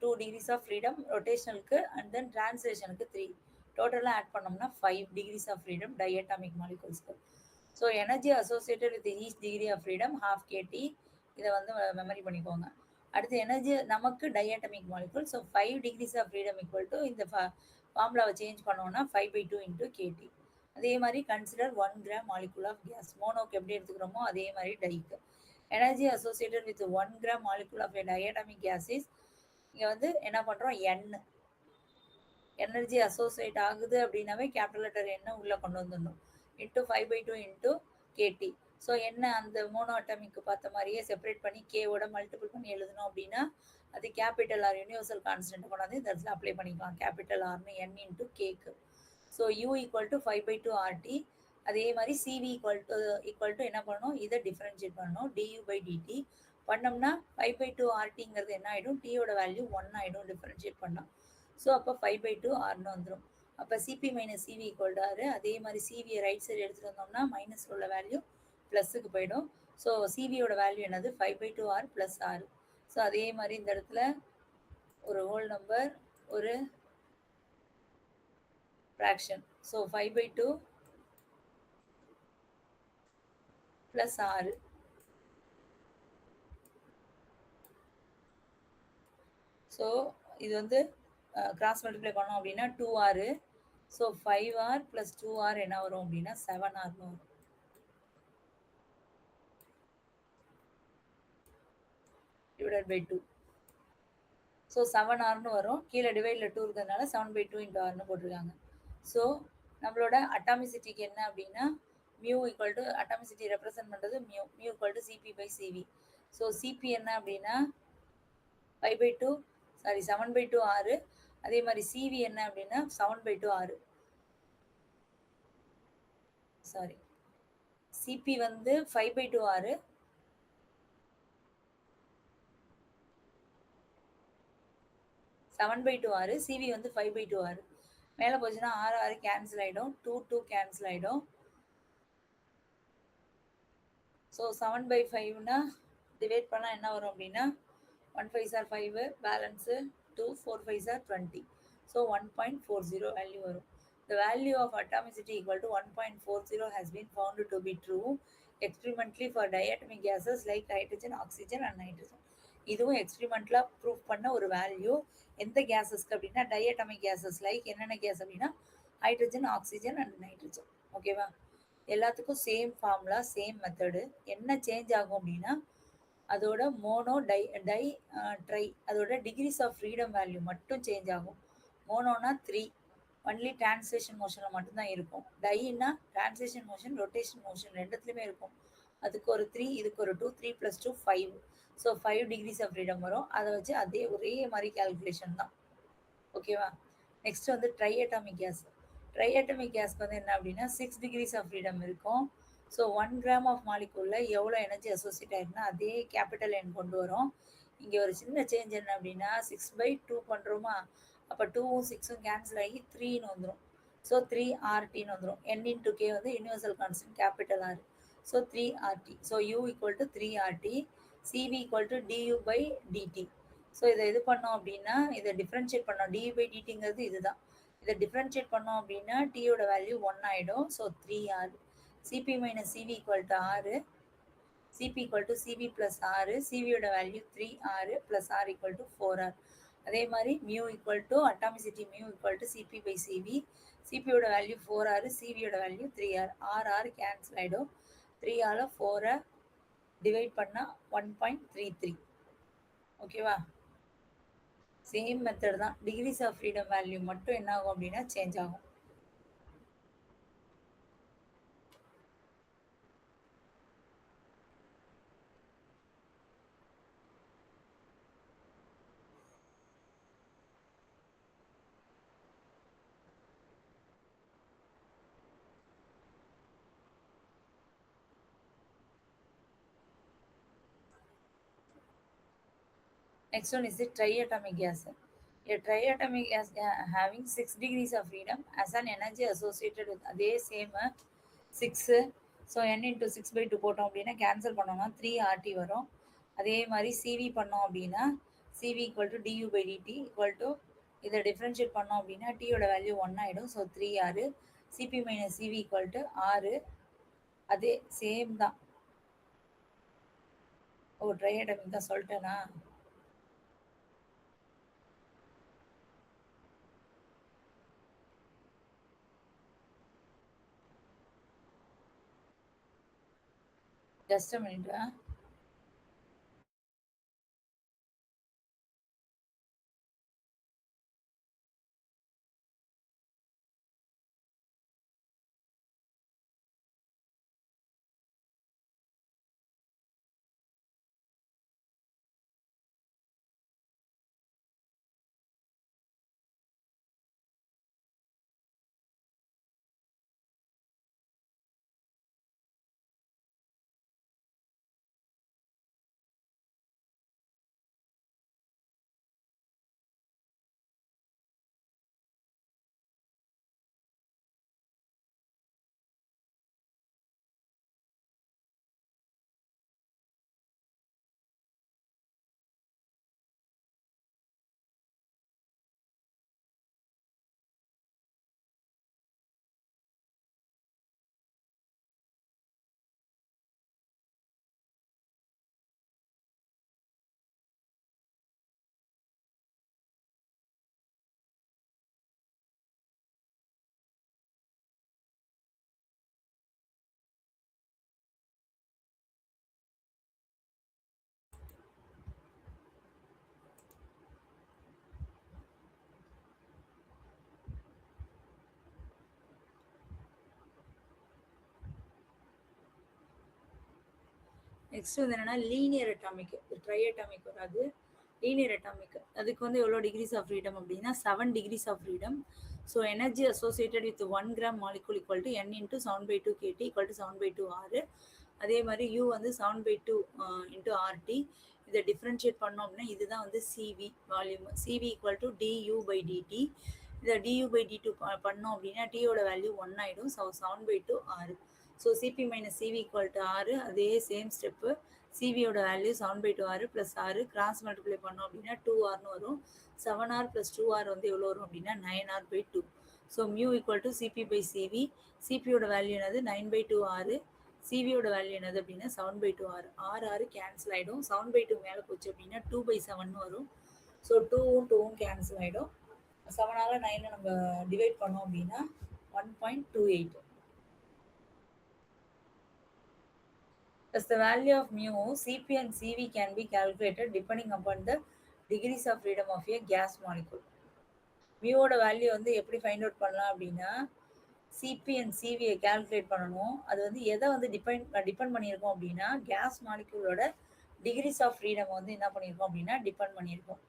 2 டிகிரிஸ் ஆஃப் ஃப்ரீடம் ரொட்டேஷனலுக்கு அண்ட் தென் டிரான்ஸ்லேஷனுக்கு 3. டோட்டலாக ஆட் பண்ணோம்னா 5 டிகிரிஸ் ஆஃப் ஃப்ரீடம் டைஅட்டாமிக் மாலிகுல்ஸ்க்கு. So energy associated with each degree of freedom ½ kT. இதை வந்து மெமரி பண்ணிக்கோங்க. அடுத்து எனர்ஜி நமக்கு diatomic molecule. So 5 degrees of freedom equal to இந்த ஃபார்முலாவை சேஞ்ச் பண்ணோம்னா 5/2 இன்டூ கேடி. அதே மாதிரி consider 1 gram molecule of gas. மோனோக்கு எப்படி எடுத்துக்கிறோமோ அதே மாதிரி டைக்கு. Energy associated with 1 gram molecule of diatomic gas is, இங்கே வந்து என்ன பண்ணுறோம், எனர்ஜி அசோசியேட் ஆகுது அப்படின்னாவே கேபிட்டல் லெட்டர் என்ன உள்ளே கொண்டு வந்துடணும். இன்டூ 5/2 இன்டூ கேடி. ஸோ என்ன அந்த மோனோ அட்டாமிக்கு பார்த்த மாதிரியே செப்பரேட் பண்ணி கேவோட மல்டிபிள் பண்ணி எழுதணும் அப்படின்னா அது கேபிட்டல் ஆர் யூனிவர்சல் கான்ஸ்டன்ட் கொண்டாந்து இந்த இடத்துல அப்ளை பண்ணிக்கலாம். கேபிட்டல் ஆர்னு n இன்டூ கேக்கு. So u equal to 5/2 RT. அதே மாதிரி CV ஈக்குவல் டு என்ன பண்ணணும், இதை டிஃப்ரென்ஷியேட் பண்ணணும், du/dt பண்ணோம்னா 5/2 RTங்கிறது என்ன ஆகிடும், டீயோட வேல்யூ 1 ஆகிடும் டிஃப்ரென்ஷியேட் பண்ணோம். ஸோ அப்போ 5/2 ஆர்னு வந்துடும். அப்போ CP minus CV equal to R. அதே மாதிரி சிவியை ரைட் சைடு எடுத்துகிட்டு வந்தோம்னா மைனஸ் உள்ள வேல்யூ ப்ளஸ்ஸுக்கு போயிடும். ஸோ சிவியோட வேல்யூ என்னது, 5/2 ஆர் ப்ளஸ் ஆர். ஸோ அதே மாதிரி இந்த இடத்துல ஒரு ஹோல் நம்பர், ஒரு ஃப்ராக்ஷன். ஸோ 5/2 ப்ளஸ் ஆறு. ஸோ இது வந்து கிராஸ் மல்டிப்ளை பண்ணோம் அப்படின்னா 2r. So 5r plus 2r என்ன வரும் அப்படின்னா 7r வரும். Divided by 2. ஸோ 7rனு வரும். கீழே டிவைடில் 2 இருக்கிறதுனால 7/2 இன்ட்டு ஆர்னு போட்டிருக்காங்க. ஸோ நம்மளோட அட்டாமிசிட்டிக்கு என்ன அப்படின்னா mu equal to, atomicity represent பண்ணுறது mu equal to CP/CV. So CP என்ன அப்படின்னா 5/2 7/2 ஆறு. அதே மாதிரி சிவி என்ன அப்படின்னா 7/2 ஆறு. சாரி, சிபி வந்து 5/2 ஆறு, ஆறு. சிவி வந்து 5/2 ஆறு. மேலே போச்சுன்னா 6 கேன்சல் ஆகிடும், 2 கேன்சல் ஆகிடும். ஸோ 7/5னா டிவைட் பண்ணால் என்ன வரும் அப்படின்னா 1 5s are 5, balance 2, 4 5s are 20. So 1.40 value வரும். The value of atomicity equal to 1.40 has been found to be true experimentally for diatomic gases like hydrogen, oxygen and nitrogen. இதுவும் எக்ஸ்பிரிமெண்ட்ல prove பண்ண ஒரு value. எந்த கேஸஸ்க்கு அப்படின்னா diatomic gases லைக் என்னென்ன case அப்படின்னா hydrogen, oxygen and nitrogen. ஓகேவா? எல்லாத்துக்கும் same formula, same method. என்ன சேஞ்ச் ஆகும் அப்படின்னா அதோட மோனோ ட்ரை அதோட டிகிரிஸ் ஆஃப் ஃப்ரீடம் வேல்யூ மட்டும் சேஞ்ச் ஆகும். மோனோனா 3, ஒன்லி டிரான்ஸ்லேஷன் மோஷனில் மட்டும்தான் இருக்கும். டைனா டிரான்ஸ்லேஷன் மோஷன், ரொட்டேஷன் மோஷன் ரெண்டுத்துலையுமே இருக்கும். அதுக்கு ஒரு 3, இதுக்கு ஒரு 2, 3 + 2 5. ஸோ 5 டிகிரிஸ் ஆஃப் ஃப்ரீடம் வரும். அதை வச்சு அதே ஒரே மாதிரி கேல்குலேஷன் தான். ஓகேவா? நெக்ஸ்ட் வந்து ட்ரைஅட்டாமிக் கேஸ். ட்ரைஅட்டாமிக் கேஸ்க்கு வந்து என்ன அப்படின்னா 6 டிகிரிஸ் ஆஃப் ஃப்ரீடம் இருக்கும். ஸோ 1 கிராம் ஆஃப் மாலிகுலில் எவ்வளோ எனர்ஜி அசோசியேட் ஆகிருக்குன்னா அதே கேபிட்டல் என் கொண்டு வரும். இங்கே ஒரு சின்ன சேஞ்ச் என்ன அப்படின்னா 6/2 பண்ணுறோமா, அப்போ 2ம் 6ம் கேன்சல் ஆகி 3ன்னு வந்துடும். ஸோ 3RTன்னு வந்துடும். n இன்டூ கே வந்து universal constant capital R. So 3RT. So U equal to 3RT. CV equal to du/dt. So இதை இது பண்ணோம் அப்படின்னா இதை டிஃப்ரென்ஷியேட் பண்ணோம். du/dtங்கிறது இதுதான். இதை டிஃப்ரென்ஷியேட் பண்ணோம் அப்படின்னா டீயோட வேல்யூ 1 ஆகிடும். So 3R. CP minus CV equal to 6. CP equal to CV plus 6. சிவியோட value 3R plus R equal to 4R. அதே மாதிரி mu equal to atomicity mu equal to CP/CV. சிபியோட வேல்யூ 4R, சிவியோட value 3R. R cancel ஆகிடும். 3ஆல் 4 divide பண்ணால் 1.33. ஓகேவா? Same method தான். டிகிரீஸ் ஆஃப் ஃப்ரீடம் வேல்யூ மட்டும் என்ன ஆகும் அப்படின்னா சேஞ்ச் ஆகும். Next one is the triatomic gas. A triatomic gas having 6 degrees of freedom as an energy associated with அதே சேம் 6. ஸோ n இன்ட்டு 6/2 போட்டோம் அப்படின்னா கேன்சல் பண்ணோம்னா 3 RT வரும். அதே மாதிரி சிவி பண்ணோம் அப்படின்னா CV equal to du/dt equal to இதை டிஃப்ரென்ஷியேட் பண்ணோம் அப்படின்னா டீயோட வேல்யூ 1 ஆகிடும். So 3R. CP minus CV equal to 6. அதே சேம் தான். ஓ ட்ரையாட்டமிக் தான் சொல்லிட்டேனா? Just a minute. நெக்ஸ்ட் வந்து என்னன்னா லீனியர் அட்டாமிக். ட்ரைஅட்டாமிக் வராது, லீனியர் அட்டாமிக். அதுக்கு வந்து எவ்வளோ டிகிரிஸ் ஆஃப் ஃப்ரீடம் அப்படின்னா 7 degrees of freedom. So energy associated with 1 gram molecule equal to n into 7/2 kT equal to 7/2 R. அதே மாதிரி U வந்து 7/2 இன்ட்டு RT. இதை டிஃப்ரென்ஷியேட் பண்ணோம் அப்படின்னா இதுதான் வந்து CV volume. CV equal to du/dt. இதை du/dt பண்ணோம் அப்படின்னா டீயோட வேல்யூ 1 ஆகிடும். So 7/2 R. So CP minus CV equal to 6. அதே சேம் ஸ்டெப்பு. சிவியோட value 7/2 R plus 6 cross multiply பண்ணோம் அப்படின்னா 2Rன்னு வரும். 7R ப்ளஸ் 2R வந்து எவ்வளோ வரும் அப்படின்னா 9R/2. So mu equal to சிபி/சிவி. சிபியோட வேல்யூ என்னது 9/2 R. சிவியோட வேல்யூ என்னது அப்படின்னா 7/2 R. R கேன்சல் ஆகிடும். 7/2 மேலே போச்சு அப்படின்னா 2/7 வரும். ஸோ 2ம் கேன்சல் ஆகிடும். 7ஆல் 9 நம்ம டிவைட் பண்ணோம் அப்படின்னா 1.28. Thus, the value of mu, Cp and Cv can be calculated depending upon the degrees of freedom of a gas molecule. மியூவோட வேல்யூ வந்து எப்படி ஃபைண்ட் அவுட் பண்ணலாம் அப்படின்னா சிபி அண்ட் சிவியை கால்குலேட் பண்ணணும். அது வந்து எதை வந்து டிபெண்ட் பண்ணியிருக்கோம் அப்படின்னா கேஸ் மாலிக்யூலோட டிகிரிஸ் ஆஃப் ஃப்ரீடம் வந்து என்ன பண்ணியிருக்கோம் அப்படின்னா டிபெண்ட் பண்ணியிருக்கோம்.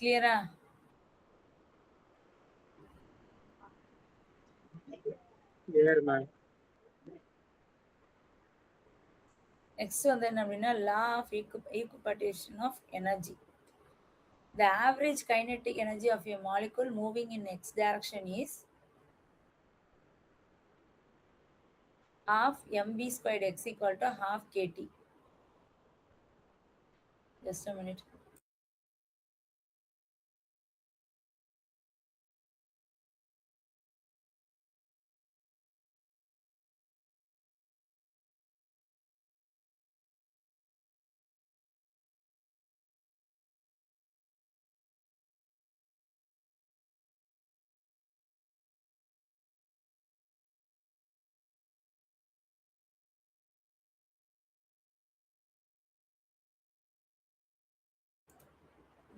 கிளியரா? நெக்ஸ்ட் வந்து என்ன அப்படின்னா law of equipartition of energy. The average kinetic energy of a molecule moving in x direction is half mv squared x equal to half kT. Just a minute.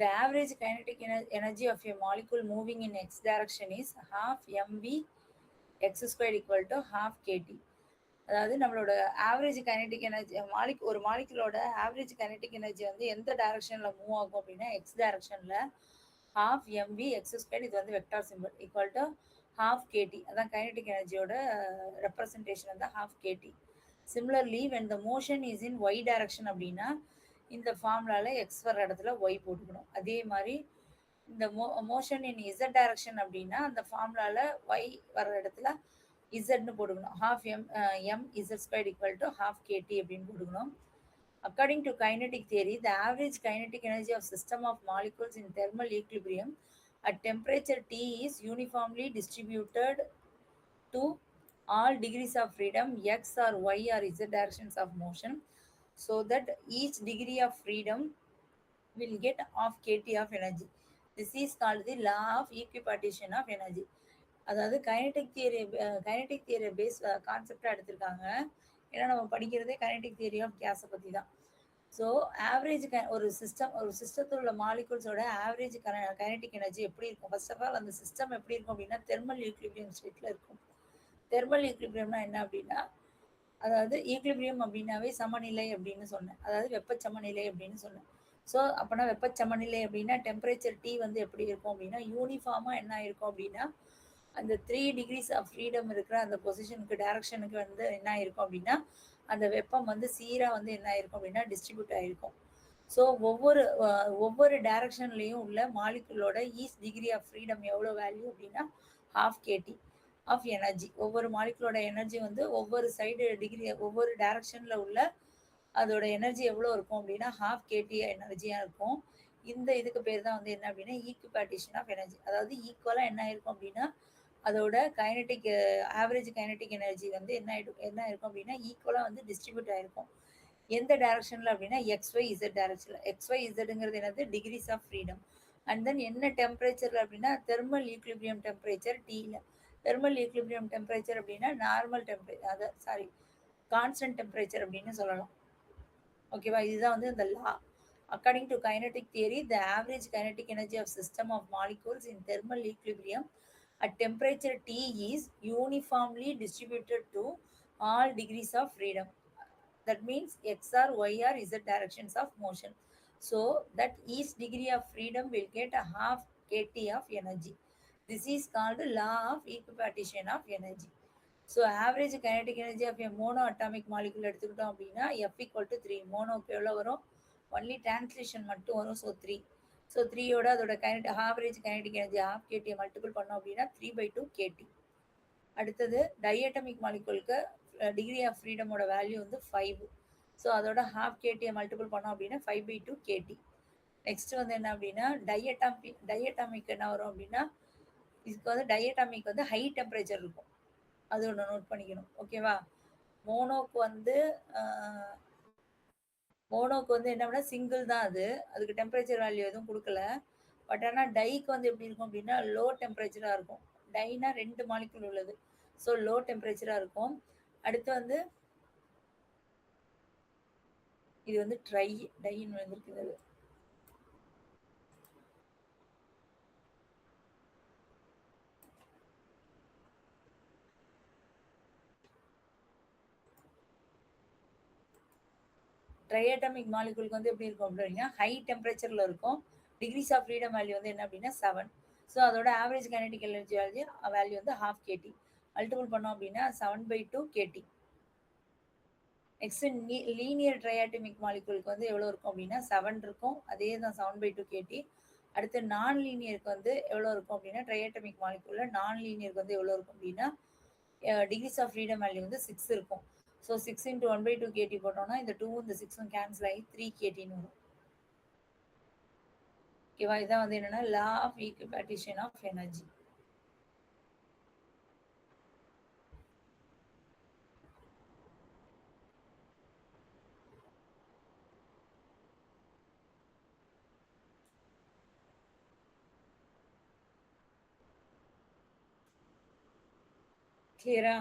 The average kinetic energy of a molecule moving in x direction is half mv x squared equal to half kt. அதாவது நம்மளோட average kinetic energy ஒரு மாலிகுலோட average kinetic energy வந்து எந்த டைரக்ஷனில் move ஆகும் அப்படின்னா X டைரக்ஷனில் half mv x squared, இது வந்து vector simple, equal to half kt. அதான் கைனடிக் எனர்ஜியோட ரெப்ரசன்டேஷன் வந்து half kt. Similarly when the motion is in y direction அப்படின்னா இந்த ஃபார்முலால எக்ஸ் வர இடத்துல ஒய் போட்டுக்கணும். அதே மாதிரி இந்த மோஷன் இன் இசட் டைரக்ஷன் அப்படின்னா அந்த ஃபார்முலால ஒய் வர இடத்துல இசட்னு போட்டுக்கணும். Half M Z square equal to half KT அப்படின்னு போட்டுக்கணும். According to kinetic theory, the average kinetic energy of system of molecules in thermal equilibrium at temperature T is uniformly distributed to all degrees of freedom x or y or z directions of motion, so that each degree of freedom will get half kt of energy. This is called the law of equipartition of energy. அதாவது kinetic theory base கான்செப்டாக எடுத்திருக்காங்க. ஏன்னா நம்ம படிக்கிறதே kinetic theory of கேஸை பற்றி தான். So average ஒரு சிஸ்டத்தில் உள்ள மாலிகூல்ஸோட ஆவரேஜ் கைனடிக் எனர்ஜி எப்படி இருக்கும்? ஃபர்ஸ்ட் ஆஃப் ஆல் அந்த சிஸ்டம் எப்படி இருக்கும் அப்படின்னா தெர்மல் ஈக்லிபிரியம் ஸ்டேட்டில் இருக்கும். தெர்மல் ஈக்லிபிரியம்னா என்ன அப்படின்னா, அதாவது ஈக்லிபிரியம் அப்படின்னாவே சமநிலை அப்படின்னு சொன்னேன், அதாவது வெப்பச்சமநிலை அப்படின்னு சொன்னேன். ஸோ அப்போனா வெப்பச்சமநிலை அப்படின்னா டெம்பரேச்சர் டி வந்து எப்படி இருக்கும் அப்படின்னா யூனிஃபார்மாக என்ன இருக்கும் அப்படின்னா அந்த 3 degrees ஆஃப் ஃப்ரீடம் இருக்கிற அந்த பொசிஷனுக்கு டைரக்ஷனுக்கு வந்து என்ன ஆயிருக்கும் அப்படின்னா அந்த வெப்பம் வந்து சீராக வந்து என்ன ஆயிருக்கும் அப்படின்னா டிஸ்ட்ரிபியூட் ஆகிருக்கும். ஸோ ஒவ்வொரு டைரக்ஷன்லேயும் உள்ள மாலிகுலோட ஈச் டிகிரி ஆஃப் ஃப்ரீடம் எவ்வளோ வேல்யூ அப்படின்னா half kt ஆஃப் எனர்ஜி. ஒவ்வொரு மாலிகுலோட எனர்ஜி வந்து ஒவ்வொரு சைடு டிகிரி ஒவ்வொரு டைரக்ஷனில் உள்ள அதோட எனர்ஜி எவ்வளோ இருக்கும் அப்படின்னா half kt எனர்ஜியாக இருக்கும். இந்த இதுக்கு பேர் தான் வந்து என்ன அப்படின்னா ஈக்குபார்ட்டிஷன் ஆஃப் எனர்ஜி. அதாவது ஈக்குவலாக என்ன இருக்கும் அப்படின்னா அதோட கைனடிக் ஆவரேஜ் கைனடிக் எனர்ஜி வந்து என்ன இருக்கும் அப்படின்னா ஈக்குவலாக வந்து டிஸ்ட்ரிபியூட் ஆகிருக்கும். எந்த டைரக்ஷனில் அப்படின்னா எக்ஸ்ஒய் இசட் டைரக்ஷனில். எக்ஸ்ஒய் இசட்டுங்கிறது என்னது degrees of freedom. And then என்ன டெம்பரேச்சரில் அப்படின்னா தெர்மல் ஈக்லிபிரியம் டெம்பரேச்சர் டீயில். தெர்மல் ஈக்லிபிரியம் டெம்பரேச்சர் அப்படின்னா நார்மல் டெம்பரேச்சர், கான்ஸ்டன்ட் டெம்பரேச்சர் அப்படின்னு சொல்லலாம். ஓகேவா? இதுதான் வந்து இந்த law. According to kinetic theory, the average kinetic energy of system of molecules in thermal equilibrium at temperature T is uniformly distributed to all degrees of freedom. That means x or y or z directions of motion. So that each degree of freedom will get a half kt of energy. This is called law of equipartition of energy. So average kinetic energy of a mono atomic molecule எடுத்துக்கிட்டோம் அப்படின்னா F equal to 3. மோனோக்கு எவ்வளோ வரும்? Only translation மட்டும் வரும். So 3. So 3யோட அதோட average kinetic energy half kt multiple பண்ணோம் அப்படின்னா 3/2 kt. அடுத்தது டைஅட்டமிக் மாலிகுலுக்கு டிகிரி ஆஃப் ஃப்ரீடமோட வேல்யூ வந்து 5. ஸோ அதோட half kt மல்டிபிள் பண்ணோம் அப்படின்னா 5/2 kt. நெக்ஸ்ட் வந்து என்ன அப்படின்னா டைஅட்டாமிக் என்ன வரும் அப்படின்னா இதுக்கு வந்து டைஅட்டாமிக் வந்து ஹை டெம்பரேச்சர் இருக்கும். அது ஒன்று நோட் பண்ணிக்கணும். ஓகேவா? மோனோக்கு வந்து என்ன அப்படின்னா சிங்கிள் தான். அதுக்கு டெம்பரேச்சர் வேல்யூ எதுவும் கொடுக்கல. பட் ஆனால் டைக்கு வந்து எப்படி இருக்கும் அப்படின்னா லோ டெம்பரேச்சராக இருக்கும். டைனா 2 மாலிகுல் உள்ளது. ஸோ லோ டெம்பரேச்சராக இருக்கும். அடுத்து வந்து இது வந்து டைன்னு வந்துருக்குது. ட்ரைஅட்டாமிக் மாலிகுலுக்கு வந்து எப்படி இருக்கும் அப்படின்னா ஹை டெம்பரேச்சரில் இருக்கும். டிகிரிஸ் ஆஃப் ஃப்ரீடம் வேல்யூ வந்து என்ன அப்படின்னா 7. ஸோ அதோட ஆவரேஜ் கைனடிக் எனர்ஜி வேல்யூ வந்து half kt. மல்டிபிள் பண்ணோம் அப்படின்னா 7/2 kt. நெக்ஸ்ட் லீனியர் ட்ரைஆட்டமிக் மாலிகுலுக்கு வந்து எவ்வளோ இருக்கும் அப்படின்னா 7 இருக்கும். அதே தான் 7/2 kt. அடுத்து நான் லீனியருக்கு வந்து எவ்வளோ இருக்கும் அப்படின்னா ட்ரைஆட்டமிக் மாலிகுலில் நான் லீனியருக்கு வந்து எவ்வளோ இருக்கும் அப்படின்னா டிகிரிஸ் ஆஃப் ஃப்ரீடம் வேல்யூ வந்து 6 இருக்கும். ஸோ 6 × 1/2 kt போட்டோம்னா இந்த 2 இந்த 6 கேன்சல் ஆகி 3 ktன்னு வரும். ஓகேவா? இதான் வந்து என்னன்னா law of equipartition of energy. கிளியரா?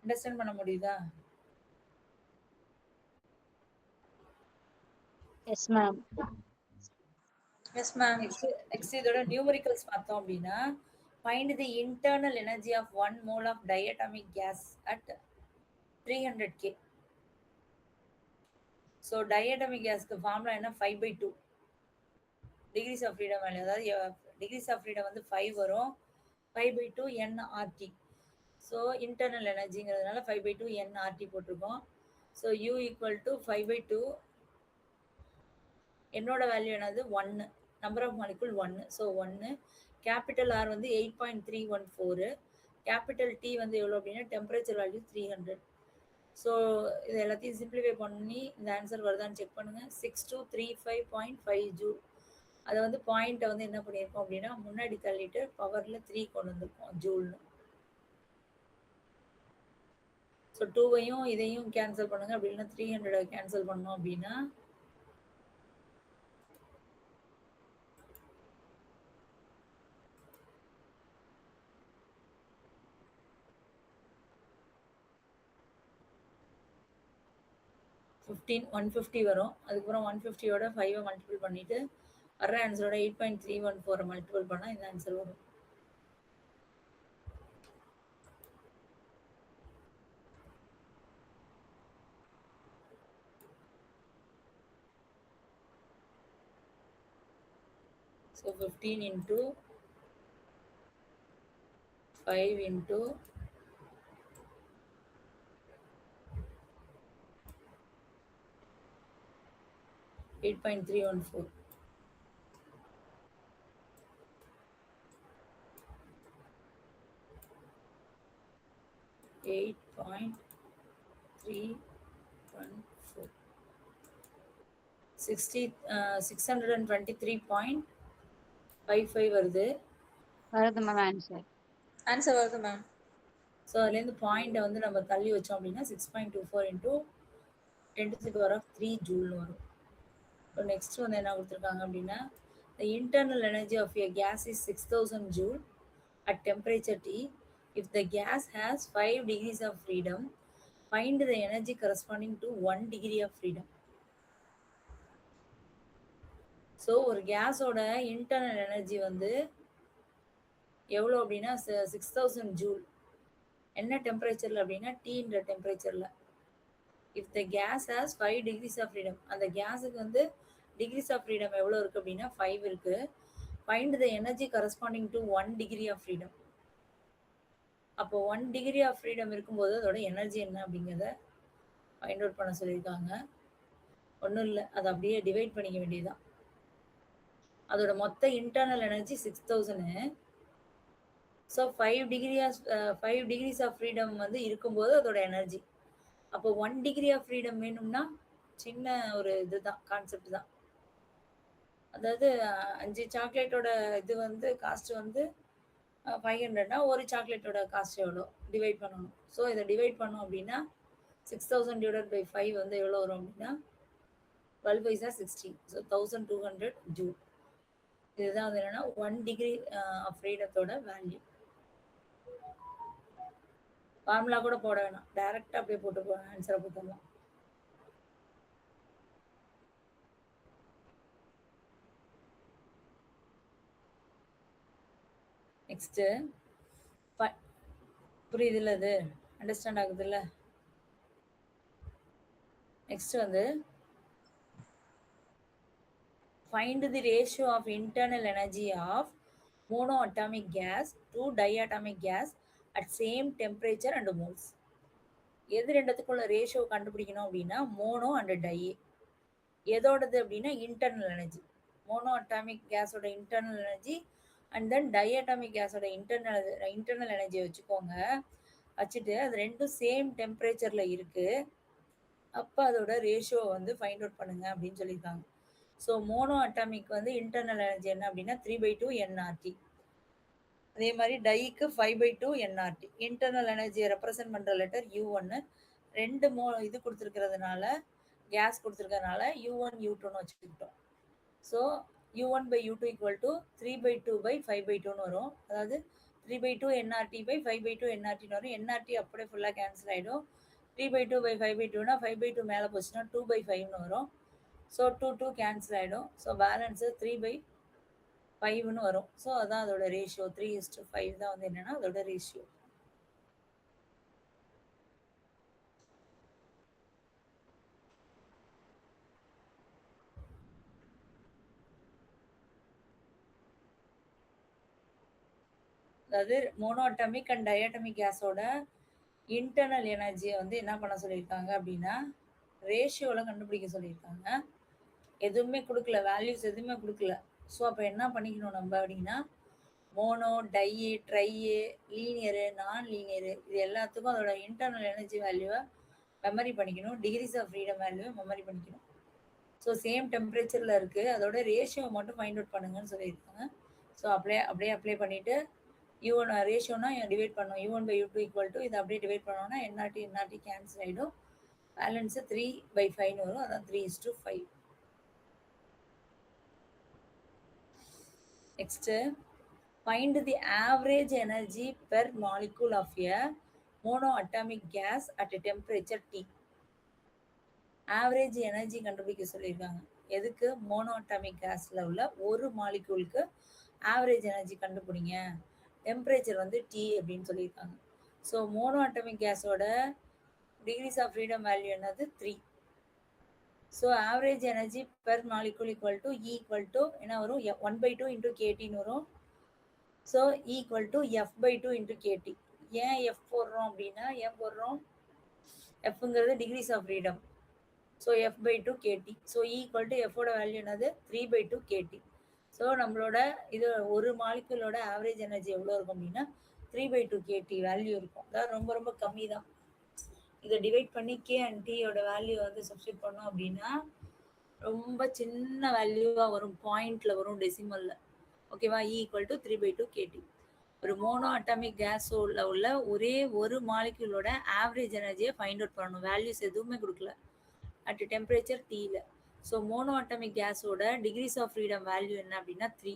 அண்டர்ஸ்டாண்ட் பண்ண முடியுதா? Yes ma'am. Yes ma'am. Next இதோட நியூமெரிக்கல்ஸ் பார்த்தோம் அப்படின்னா, find the internal energy of 1 mole of diatomic gas at 300 K. So diatomic கேஸ்க்கு ஃபார்முலா என்ன? 5/2 டிகிரிஸ் ஆஃப் ஃப்ரீடம் வேல்யூ. அதாவது டிகிரிஸ் ஆஃப் ஃப்ரீடம் வந்து 5 வரும். 5/2 nRT. ஸோ இன்டர்னல் எனர்ஜிங்கிறதுனால 5/2 nRT போட்டிருக்கோம். So U equal to 5/2. என்னோட வேல்யூ என்னது? 1. Number of molecule 1. So 1. Capital R வந்து 8.314. கேபிட்டல் டி வந்து எவ்வளோ அப்படின்னா டெம்பரேச்சர் வேல்யூ 300. ஸோ இது எல்லாத்தையும் சிம்பிளிஃபை பண்ணி இந்த ஆன்சர் வருதான்னு செக் பண்ணுங்கள். 6235.5 ஜூல். அதை வந்து பாயிண்ட்டை வந்து என்ன பண்ணியிருக்கோம் அப்படின்னா முன்னாடி தள்ளிட்டு பவரில் 3 கொண்டு வந்திருக்கோம் ஜூல்னு. ஸோ 2வையும் இதையும் கேன்சல் பண்ணுங்க. அப்படி இல்லைன்னா 300 கேன்சல் பண்ணோம் அப்படின்னா ஃபிஃப்டீன் 150 வரும். அதுக்கப்புறம் 150யோட 5 மல்டிபிள் பண்ணிட்டு வர்ற ஆன்சரோட 8.314 மல்டிபிள் பண்ணால் இந்த ஆன்சர் வரும். So 15 into 5 into 8.314. 8.314. 623.55 வருது. வருது மேம் ஆன்சர். ஆன்சர் வருது மேம். ஸோ அதுலேருந்து பாயிண்ட்டை வந்து நம்ம தள்ளி வச்சோம் அப்படின்னா 6.24 into 10⁻³ ஜூல்னு வரும். இப்போ நெக்ஸ்ட் வந்து என்ன கொடுத்துருக்காங்க அப்படின்னா the internal energy of a gas is 6000 joule at temperature T. If the gas has 5 degrees of freedom, find the energy corresponding to 1 degree of freedom. So ஒரு கேஸோட இன்டர்னல் எனர்ஜி வந்து எவ்வளோ அப்படின்னா 6000 ஜூல். என்ன டெம்பரேச்சரில் அப்படின்னா டீன்ற டெம்பரேச்சரில். If the gas has 5 degrees of freedom, அந்த கேஸுக்கு வந்து டிகிரிஸ் ஆஃப் ஃப்ரீடம் எவ்வளோ இருக்குது அப்படின்னா 5 இருக்குது. Find the energy corresponding to 1 degree of freedom. அப்போ 1 degree ஆஃப் ஃப்ரீடம் இருக்கும்போது அதோட எனர்ஜி என்ன அப்படிங்கிறத ஃபைண்ட் அவுட் பண்ண சொல்லியிருக்காங்க. ஒன்றும் இல்லை, அதை அப்படியே டிவைட் பண்ணிக்க வேண்டியதுதான். அதோட மொத்த internal energy 6000. So 5 degrees of freedom வந்து இருக்கும்போது அதோட எனர்ஜி. அப்போ 1 degree ஆஃப் ஃப்ரீடம் வேணும்னா சின்ன ஒரு இதுதான் கான்செப்ட் தான். அதாவது 5 சாக்லேட்டோட இது வந்து காஸ்ட் வந்து 500னா ஒரு சாக்லேட்டோட காஸ்ட் எவ்வளோ டிவைட் பண்ணணும். ஸோ இதை டிவைட் பண்ணோம் அப்படின்னா 6000 டிவைடட் பை 5 வந்து எவ்வளோ வரும் அப்படின்னா 12 5 16. So 1200 joule. இதுதான் வந்து என்னன்னா 1 degree ஆஃப் ஃப்ரீடத்தோட வேல்யூ. ஃபார்முலா கூட போட வேணாம், டைரெக்டாக அப்படியே போட்டு ஆன்சரை போட்டுடலாம். நெக்ஸ்ட்டு புரியுதுல்ல? இது அண்டர்ஸ்டாண்ட் ஆகுதுல்ல? நெக்ஸ்ட் வந்து find the ratio of internal energy of monoatomic gas to diatomic gas at same temperature and moles. எது ரெண்டுத்துக்குள்ள ரேஷியோ கண்டுபிடிக்கணும் அப்படின்னா மோனோ அண்ட் டை. எதோடது அப்படின்னா இன்டர்னல் எனர்ஜி. மோனோ அட்டாமிக் கேஸோட internal energy and then diatomic கேஸோட internal எனர்ஜியை வச்சுக்கோங்க. வச்சுட்டு அது ரெண்டும் சேம் டெம்பரேச்சரில் இருக்குது. அப்போ அதோட ரேஷியோ வந்து ஃபைண்ட் அவுட் பண்ணுங்க அப்படின்னு சொல்லியிருக்காங்க. ஸோ மோனோ அட்டாமிக் வந்து இன்டர்னல் எனர்ஜி என்ன அப்படின்னா 3/2 nRT. அதே மாதிரி டைக்கு 5/2 nRT. இன்டர்னல் எனர்ஜியை ரெப்ரசென்ட் பண்ணுற லெட்டர் U1. 2 இது கொடுத்துருக்கிறதுனால கேஸ் கொடுத்துருக்கிறதுனால U1 U2ன்னு வச்சுக்கிட்டோம். ஸோ U1/U2 ஈக்குவல் டு 3/2/5/2ன்னு வரும். அதாவது 3/2 nRT 5/2 nRTன்னு வரும். nRT அப்படியே ஃபுல்லாக கேன்சல் ஆகிடும். 3/2/5/2னா 5/2 மேலே போச்சுன்னா 2/5ன்னு வரும். ஸோ 2 கேன்சல் ஆகிடும். ஸோ பேலன்ஸு 3/5ன்னு வரும். ஸோ அதான் அதோட ரேஷியோ. 3:5 தான் வந்து என்னன்னா அதோட ரேஷியோ. அதாவது மோனோஅட்டாமிக் அண்ட் டயட்டமிக் கேஸோட இன்டர்னல் எனர்ஜியை வந்து என்ன பண்ண சொல்லியிருக்காங்க அப்படின்னா ரேஷியோவில் கண்டுபிடிக்க சொல்லியிருக்காங்க. எதுவுமே கொடுக்கல, வேல்யூஸ் எதுவுமே கொடுக்கல. ஸோ அப்போ என்ன பண்ணிக்கணும் நம்ம அப்படின்னா மோனோ, டையு, ட்ரையு, லீனியரு, நான் லீனியரு இது எல்லாத்துக்கும் அதோட இன்டர்னல் எனர்ஜி வேல்யூவை மெமரி பண்ணிக்கணும். டிகிரிஸ் ஆஃப் ஃப்ரீடம் வேல்யூவை மெமரி பண்ணிக்கணும். ஸோ சேம் டெம்பரேச்சரில் இருக்குது, அதோட ரேஷியோவை மட்டும் ஃபைண்ட் அவுட் பண்ணுங்கன்னு சொல்லியிருக்காங்க. ஸோ அப்படியே அப்ளை பண்ணிவிட்டு U1 ரேஷியோனா டிவைட் பண்ணோம். U1/U2 ஈக்குவல் டு இதை அப்படியே டிவைட் பண்ணோம்னா என்ஆர்டி கேன்சல் ஆகிடும். பேலன்ஸு 3/5ன்னு வரும். அதான் 3:5. Next find the average energy per molecule of a monoatomic gas at a temperature T. Average energy கண்டுபிடிக்க சொல்லியிருக்காங்க. எதுக்கு? மோனோஅட்டாமிக் கேஸில் உள்ள ஒரு மாலிக்யூலுக்கு ஆவரேஜ் எனர்ஜி கண்டுபிடிங்க. டெம்பரேச்சர் வந்து T அப்படின்னு சொல்லியிருக்காங்க. ஸோ மோனோஅட்டாமிக் கேஸோட டிகிரிஸ் ஆஃப் ஃப்ரீடம் வேல்யூ என்னது? 3. So average energy per molecule equal to E equal to என்ன வரும்? 1/2 இன்டூ கேட்டின்னு வரும். So equal to F/2 into KT. ஏன் எஃப் போடுறோம் அப்படின்னா எஃப்ங்கிறது degrees of freedom. So F/2 KT. So equal to எஃபோட வேல்யூ என்னது? 3/2 கேடி. ஸோ நம்மளோட இது ஒரு மாலிகுலோட ஆவரேஜ் எனர்ஜி எவ்வளோ இருக்கும் அப்படின்னா 3/2 கேடி வேல்யூ இருக்கும். அதாவது ரொம்ப ரொம்ப கம்மி தான். இதை டிவைட் பண்ணி கே அண்ட் டியோட வேல்யூ வந்து சப்ஸ்டியூட் பண்ணோம் அப்படின்னா ரொம்ப சின்ன வேல்யூவாக வரும், பாயிண்ட்ல வரும், டெசிமல்ல. ஓகேவா? E equal to 3/2 KT. ஒரு மோனோ அட்டாமிக் கேஸோட உள்ள ஒரே ஒரு மாலிகுலோட ஆவரேஜ் எனர்ஜியை ஃபைண்ட் அவுட் பண்ணணும். வேல்யூஸ் எதுவுமே கொடுக்கல அட் டெம்பரேச்சர் Tல. ஸோ மோனோ அட்டாமிக் கேஸோட டிகிரிஸ் ஆஃப் ஃப்ரீடம் வேல்யூ என்ன அப்படின்னா 3.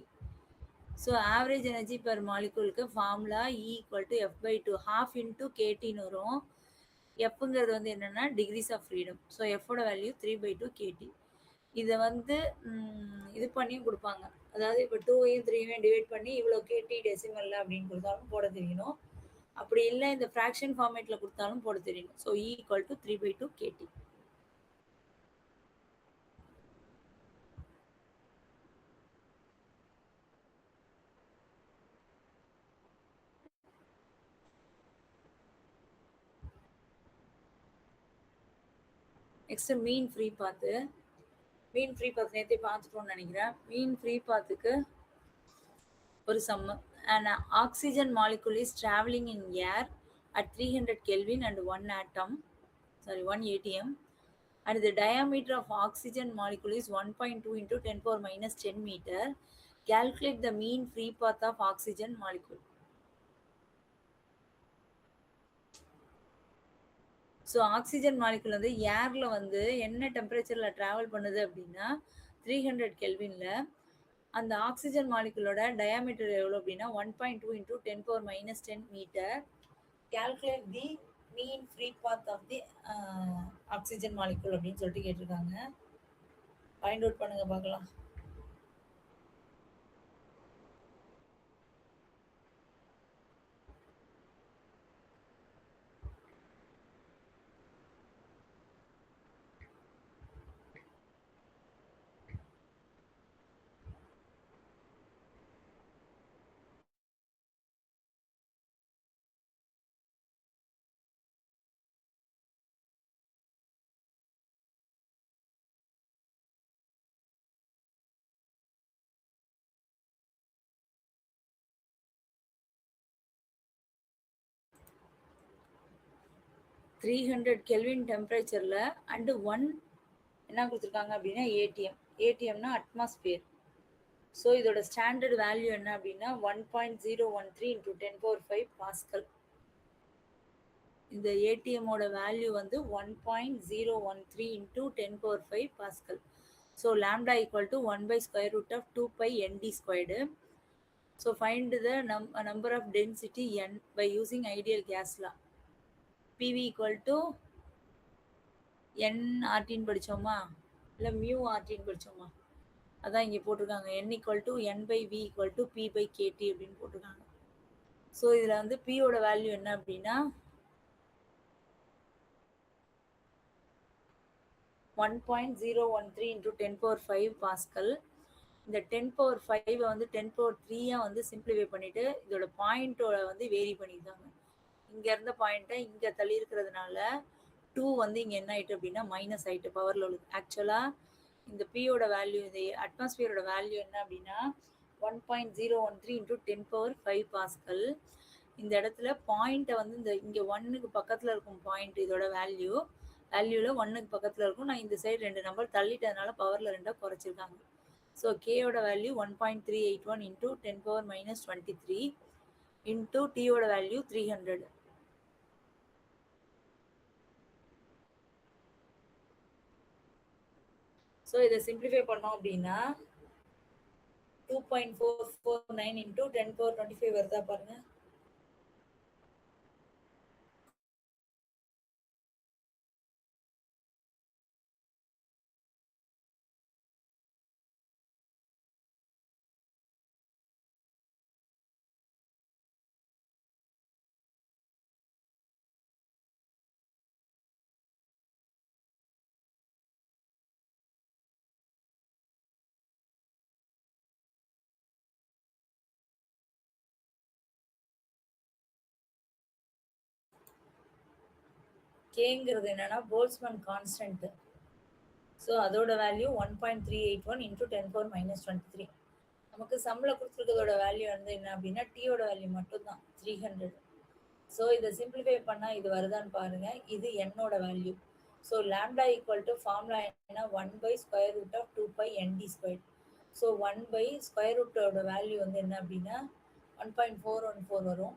ஸோ ஆவரேஜ் எனர்ஜி பெர் மாலிகுலுக்கு formula E equal to F/2 half into கேடின்னு வரும். எஃப்ங்கிறது வந்து என்னன்னா டிகிரிஸ் ஆஃப் ஃப்ரீடம். ஸோ எஃபோட வேல்யூ 3/2 கேடி. இதை வந்து இது பண்ணியும் கொடுப்பாங்க. அதாவது இப்போ 2ஐயும் 3ஐயும் டிவைட் பண்ணி இவ்வளோ கேடி டெசிமல்ல அப்படின்னு கொடுத்தாலும் போட தெரியணும். அப்படி இல்லை இந்த ஃப்ராக்ஷன் ஃபார்மேட்டில் கொடுத்தாலும் போட தெரியணும். So E equal to 3/2 KT. Next mean free path. Mean free பாத் நேற்றே பார்த்துட்டோம்னு நினைக்கிறேன். மீன் ஃப்ரீ பாத்துக்கு ஒரு சம்மு. An oxygen molecule is traveling in air at 300 Kelvin and 1 atm, and the diameter of oxygen molecule is 1.2 into 10⁻⁻10 meter. Calculate the mean free path of oxygen molecule. So oxygen molecule வந்து ஏரில் வந்து என்ன டெம்பரேச்சரில் travel பண்ணுது அப்படின்னா 300 கெல்வினில். அந்த oxygen மாலிகுலோட diameter எவ்வளோ அப்படின்னா 1.2 into 10⁻⁻10 metre. Calculate the mean free path of the oxygen molecule அப்படின்னு சொல்லிட்டு கேட்டிருக்காங்க. ஃபைண்ட் அவுட் பண்ணுங்க பார்க்கலாம். த்ரீ 300 கெல்வின் டெம்பரேச்சரில் அண்டு 1 என்ன கொடுத்துருக்காங்க அப்படின்னா ஏடிஎம்னா அட்மாஸ்பியர். ஸோ இதோட ஸ்டாண்டர்ட் வேல்யூ என்ன அப்படின்னா 1.013 into 10⁵ பாஸ்கல். இந்த ஏடிஎம்மோட வேல்யூ வந்து 1.013 into 10⁵ pascal. So lambda equal to 1/√2π(nd²). So find the number of density n by using ideal gas law. PV equal to NRTன்னு படித்தோமா? இல்லை மியூ ஆர்டின்னு படிச்சோமா? அதான் இங்கே போட்டிருக்காங்க n equal to n by V equal to P by KT அப்படின்னு போட்டிருக்காங்க. ஸோ இதில் வந்து பியோட வேல்யூ என்ன அப்படின்னா 1.013 into 10 power 5 பாஸ்கல். இந்த 10 power 5 வந்து 10 power 3 வந்து சிம்பிளிஃபை பண்ணிட்டு இதோட பாயிண்டோட வந்து வேரி பண்ணியிருக்காங்க. இங்க இருந்த பாயிண்ட்டை இங்க தள்ளி இருக்கிறதுனால 2 வந்து இங்க என்ன ஆயிட்டு அப்படின்னா மைனஸ் ஆயிட்டு பவர்ல உள்ளது. ஆக்சுவலா இந்த பியோட வேல்யூ, இந்த அட்மாஸ்பியரோட வேல்யூ என்ன அப்படின்னா 1.013 into 10 power 5 பாஸ்கல். இந்த இடத்துல பாயிண்ட்டை வந்து இந்த இங்க 1க்கு பக்கத்துல இருக்கும் பாயிண்ட், இதோட வேல்யூல 1க்கு பக்கத்துல இருக்கும். நான் இந்த சைடு 2 நம்பர் தள்ளிட்டதுனால பவர்ல 2 குறைச்சிருக்காங்க. ஸோ கேயோட value 1.381 into 10 power minus 23 into டியோட வேல்யூ 300. ஸோ இதை சிம்பிளிஃபை பண்ணோம் அப்படின்னா 2.449 into 10 power 25 வருதா பாருங்க. கேங்கிறது என்னன்னா போல்ட்ஸ்மேன் கான்ஸ்டன்ட். ஸோ அதோட வேல்யூ 1.381 into 10 power minus 23. நமக்கு சம்பள கொடுத்துருக்கதோட வேல்யூ வந்து என்ன அப்படின்னா டியோட வேல்யூ மட்டும்தான் 300. ஸோ இதை சிம்பிளிஃபை பண்ணால் இது வருதான்னு பாருங்க. இது என்னோட value. So lambda equal to formula என்ன 1/√of 2π nd². ஸோ 1/√ஓட வேல்யூ வந்து என்ன அப்படின்னா 1.414 வரும்.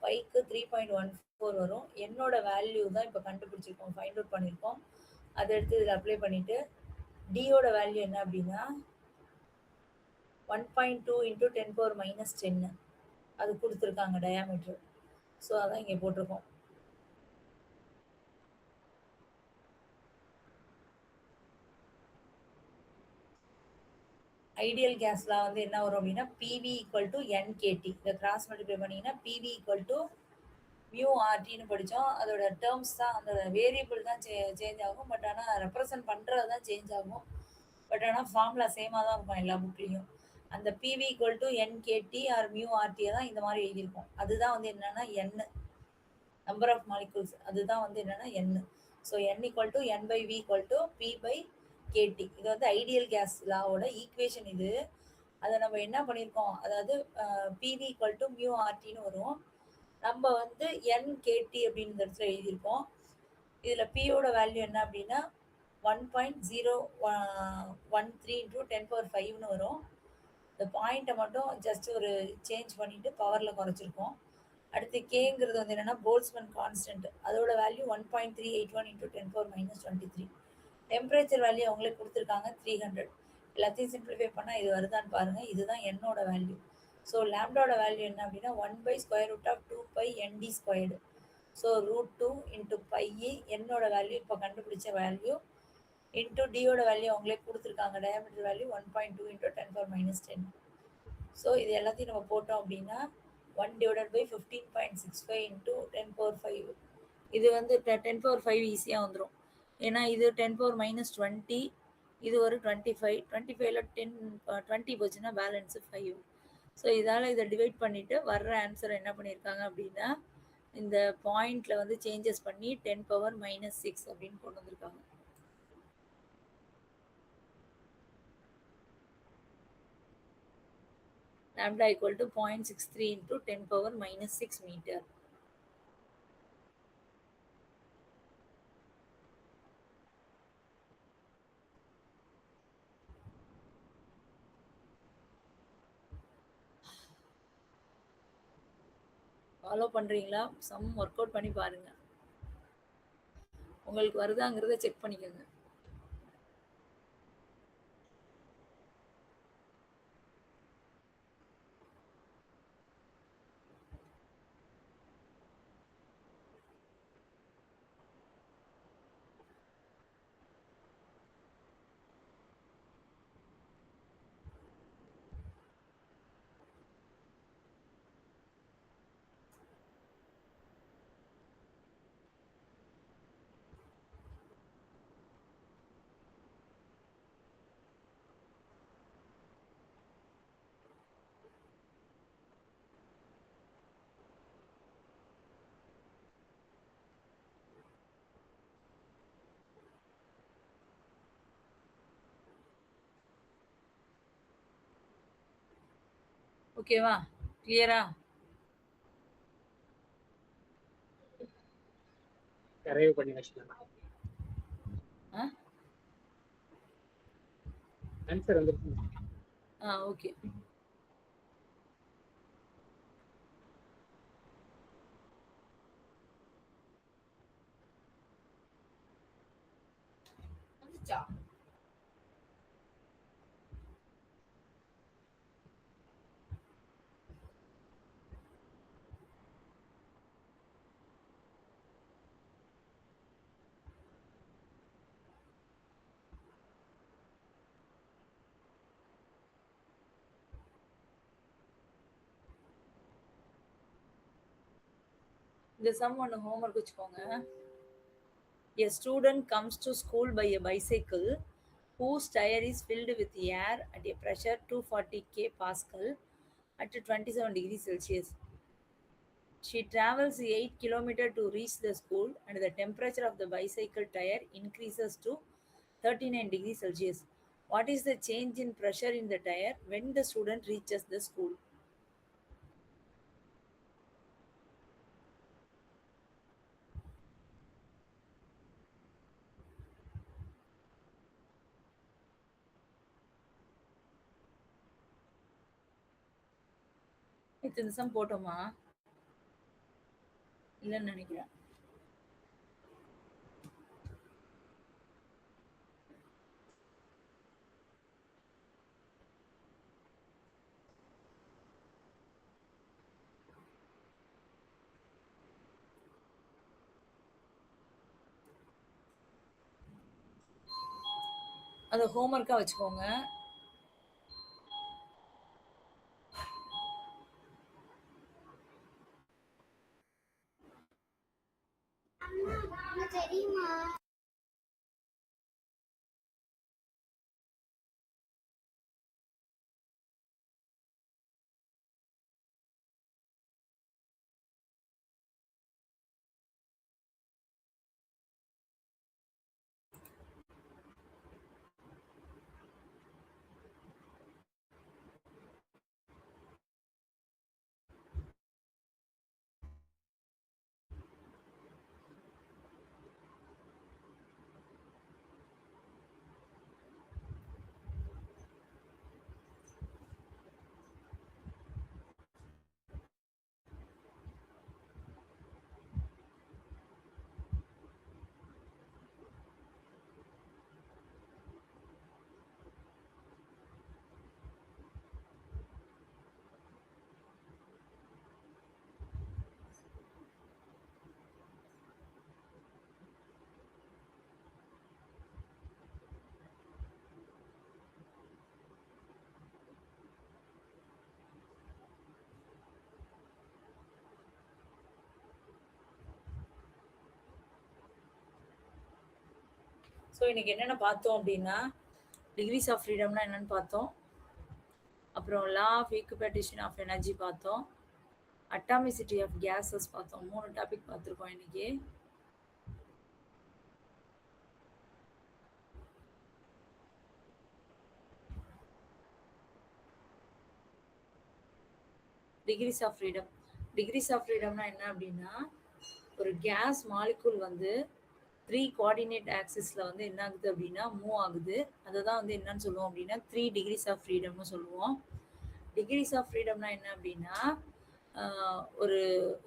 பைக்கு 3.14 வரும். என்னோட வேல்யூ தான் இப்போ கண்டுபிடிச்சிருக்கோம், ஃபைண்ட் அவுட் பண்ணியிருக்கோம். அதை எடுத்து இதில் அப்ளை பண்ணிட்டு டியோட வேல்யூ என்ன அப்படின்னா 1.2 into 10 power minus 10 அது கொடுத்துருக்காங்க டயாமீட்டர். ஸோ அதான் இங்கே போட்டிருக்கோம். ஐடியல் கேஸ்லாம் வந்து என்ன வரும் அப்படின்னா பிவி ஈக்குவல் டு என்கேடி. இதை கிராஸ் மல்டிப்ளை பண்ணிங்கன்னா பிவி ஈக்குவல் டு மியூ ஆர்டின்னு படித்தோம். அதோட டேர்ம்ஸ் தான், அந்த வேரியபிள் தான் சேஞ்ச் ஆகும். பட் ஆனால் ரெப்ரசன்ட் பண்ணுறது தான் சேஞ்ச் ஆகும். பட் ஆனால் ஃபார்முலா சேமாக தான் இருக்கும் எல்லா புக்லேயும். அந்த PV equal to NKT or mu ஆர்டியை தான் இந்த மாதிரி எழுதியிருக்கோம். அதுதான் வந்து என்னென்னா என் நம்பர் ஆஃப் மாலிகூல்ஸ், அதுதான் வந்து என்னென்னா N. So N equal to N by V equal to P by KT. இது வந்து ஐடியல் கேஸ் லாவோட ஈக்குவேஷன் இது. அதை நம்ம என்ன பண்ணியிருக்கோம், அதாவது பிவி ஈக்குவல் டு மியூ ஆர்டின்னு வரும். நம்ம வந்து என்கேடி அப்படின்னு இந்த இடத்துல எழுதியிருக்கோம். இதில் பியோட வேல்யூ என்ன அப்படின்னா 1.013 into 10 power 5ன்னு வரும். இந்த பாயிண்ட்டை மட்டும் ஜஸ்ட் ஒரு சேஞ்ச் பண்ணிட்டு பவரில் குறைச்சிருக்கோம். அடுத்து கேங்கிறது வந்து என்னென்னா போல்ட்ஸ்மேன் கான்ஸ்டன்ட். அதோட value 1.381 into 10 power minus 23. Temperature value அவங்களே கொடுத்துருக்காங்க 300. எல்லாத்தையும் சிம்பிளிஃபை பண்ணால் இது வருதான்னு பாருங்கள். இதுதான் என்னோட வேல்யூ. ஸோ லேம்டாவோட வேல்யூ என்ன அப்படின்னா 1/√of 2π nd². ஸோ √2 into π என்னோட வேல்யூ இப்போ கண்டுபிடிச்ச வேல்யூ இன்டூ டியோட வேல்யூ அவங்களே கொடுத்துருக்காங்க. Diameter value 1.2 into 10 power minus 10. So இது எல்லாத்தையும் நம்ம போட்டோம் அப்படின்னா 1/15.65 into 10 power 5. இது வந்து 10 power 5 ஈஸியாக வந்துடும். ஏன்னா இது 10 power minus 20, இது ஒரு 25. 25ல 20 போச்சுன்னா பேலன்ஸு 5. ஸோ இதால் இதை டிவைட் பண்ணிவிட்டு வர்ற ஆன்சர் என்ன பண்ணியிருக்காங்க அப்படின்னா இந்த பாயிண்டில் வந்து சேஞ்சஸ் பண்ணி 10 power minus 6 அப்படின்னு கொண்டு வந்திருக்காங்க. lambda equal to 0.63 into 10 power minus 6 meter. Follow பண்ணுறீங்களா? சம் ஒர்க் அவுட் பண்ணி பாருங்கள். உங்களுக்கு வருதாங்கிறத செக் பண்ணிக்கோங்க. ஓகேவா? கிளியரா? நிறைவு பண்ணி வச்சுக்கலாம். ஆன்சர் வந்துருச்சு. ஓகே. இந்த சம் ஒன்று ஹோம்ஒர்க் வச்சுக்கோங்க. A student comes to school by a bicycle whose tire is filled with air at a pressure 240 kPa at 27 degrees Celsius. She travels 8 kilometers to reach the school and the temperature of the bicycle tire increases to 39 degrees Celsius. What is the change in pressure in the tire when the student reaches the school? இந்த some போட்டோமா? இல்லைன்னு நினைக்கிறேன். அதை ஹோம்ஒர்க்காக வச்சுக்கோங்க. தெரியுமா? So இன்னைக்கு என்னென்ன பார்த்தோம் அப்படின்னா, டிகிரிஸ் ஆஃப் ஃப்ரீடம்னா என்னன்னு பார்த்தோம். அப்புறம் law of equipartition of energy பார்த்தோம். அட்டாமிசிட்டி ஆஃப் கேஸஸ் பார்த்தோம். 3 டாபிக் பார்த்துருக்கோம் இன்னைக்கு. Degrees of freedom. Degrees of ஃப்ரீடம்னா என்ன அப்படின்னா, ஒரு கேஸ் மாலிகுல் வந்து 3 கோஆர்டினேட் ஆக்சிஸில் வந்து என்ன ஆகுது அப்படின்னா மூவ் ஆகுது. அதை தான் வந்து என்னன்னு சொல்லுவோம் அப்படின்னா 3 டிகிரிஸ் ஆஃப் ஃப்ரீடம்னு சொல்லுவோம். டிகிரிஸ் ஆஃப் ஃப்ரீடம்னா என்ன அப்படின்னா, ஒரு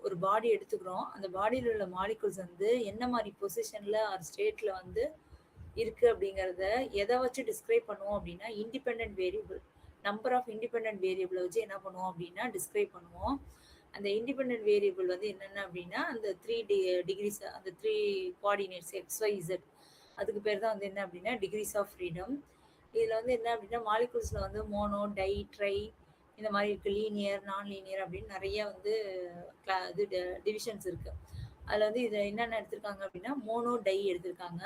ஒரு பாடி எடுத்துக்கிறோம். அந்த பாடியில் உள்ள மாலிகுல்ஸ் வந்து என்ன மாதிரி பொசிஷனில் ஆர் ஸ்டேட்டில் வந்து இருக்குது அப்படிங்கிறத எதை வச்சு டிஸ்கிரைப் பண்ணுவோம் அப்படின்னா, independent variable, number of independent வேரியபிளை வச்சு என்ன பண்ணுவோம் அப்படின்னா டிஸ்கிரைப் பண்ணுவோம். அந்த இண்டிபெண்ட் வேரியபிள் வந்து என்னென்ன அப்படின்னா அந்த 3 டிகிரிஸ், அந்த 3 கோஆர்டினேட்ஸ் XYZ, அதுக்கு பேர் தான் வந்து என்ன அப்படின்னா டிகிரிஸ் ஆஃப் ஃப்ரீடம். இதில் வந்து என்ன அப்படின்னா மாலிகுல்ஸில் வந்து மோனோ, டை, ட்ரை இந்த மாதிரி இருக்குது. லீனியர், நான் லீனியர் அப்படின்னு நிறைய வந்து இது டிவிஷன்ஸ் இருக்குது. அதில் வந்து இதில் என்னென்ன எடுத்திருக்காங்க அப்படின்னா மோனோ டை எடுத்திருக்காங்க.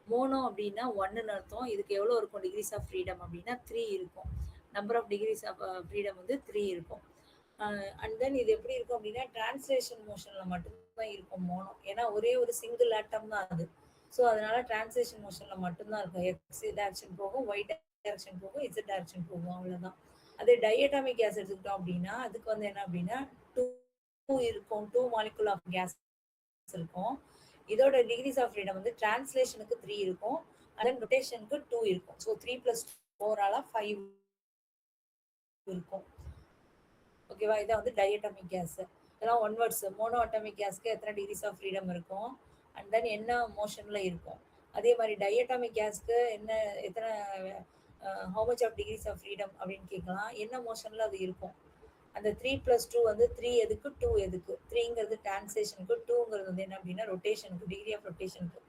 மோனோ அப்படின்னா 1ன்னு அர்த்தம். இதுக்கு எவ்வளோ இருக்கும் டிகிரிஸ் ஆஃப் ஃப்ரீடம் அப்படின்னா 3 இருக்கும். Number of degrees of freedom வந்து 3 இருக்கும். அண்ட் தென் இது எப்படி இருக்கும் அப்படின்னா டிரான்ஸ்லேஷன் மோஷனில் மட்டும்தான் இருக்கும் மோனோ. ஏன்னா ஒரே ஒரு சிங்கிள் ஆட்டம் தான் அது. ஸோ அதனால டிரான்ஸ்லேஷன் மோஷனில் மட்டும்தான் இருக்கும். எக்ஸ் டைரக்ஷன் போகும், ஒய் டைரக்ஷன் போகும், இசட் டைரக்ஷன் போகும், அவ்வளோதான். அதே டைஅட்டாமிக் கேஸ் எடுத்துக்கிட்டோம் அப்படின்னா அதுக்கு வந்து என்ன அப்படின்னா 2 இருக்கும், 2 மாலிகுல் ஆஃப் கேஸ் இருக்கும். இதோட டிகிரிஸ் ஆஃப் ஃப்ரீடம் வந்து டிரான்ஸ்லேஷனுக்கு 3 இருக்கும், அண்ட் ரொட்டேஷனுக்கு 2 இருக்கும். ஸோ 3 + 4 5 இருக்கும். ஓகேவா? இதான் வந்து டைஅட்டாமிக் கேஸ். இதெல்லாம் ஒன் வேர்ட்ஸ். மோனோ அட்டாமிக் கேஸ்க்கு எத்தனை டிகிரிஸ் ஆஃப் ஃப்ரீடம் இருக்கும், அண்ட் தென் என்ன மோஷன்ல இருக்கும். அதே மாதிரி டைஅட்டாமிக் கேஸ்க்கு என்ன எத்தனை how much of degrees of freedom அப்படின்னு கேட்கலாம். என்ன மோஷன்ல அது இருக்கும். அந்த 3 + 2 வந்து 3 எதுக்கு 2 எதுக்கு. 3ங்கிறது டிரான்ஸ்லேஷனுக்கு, 2ங்கிறது வந்து என்ன அப்படின்னா ரொட்டேஷனுக்கு, டிகிரி ஆஃப் ரொட்டேஷனுக்கு,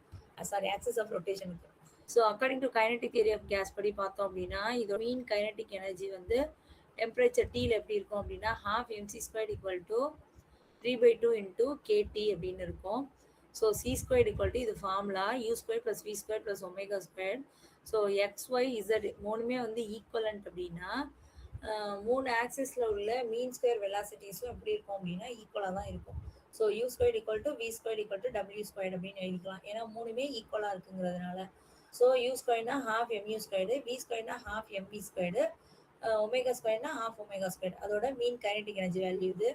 சாரி ஆக்சிஸ் ஆஃப் ரொட்டேஷனுக்கு. So according to kinetic theory of gas படி பார்த்தோம் அப்படின்னா இதோட மீன் கைனடிக் எனர்ஜி வந்து டெம்பரேச்சர் டீல எப்படி இருக்கும் அப்படின்னா 12mc² = 3/2 × kT அப்படின்னு இருக்கும். ஸோ c² இது formula u² + v² + ω². So XYZ மூணுமே வந்து ஈக்குவலண்ட் அப்படின்னா 3 ஆக்சிஸ்ல உள்ள மீன் ஸ்கொயர் வெலாசிட்டிஸும் எப்படி இருக்கும் அப்படின்னா ஈக்குவலாக தான் இருக்கும். ஸோ u² = v² = w² அப்படின்னு எழுதிக்கலாம். ஏன்னா மூணுமே ஈக்குவலாக இருக்குங்கிறதுனால. ஸோ u² னா 12mu², v² னா 12mv², ω² னா 12ω². அதோட மீன் கைனடிக் எனர்ஜி வேல்யூ இது.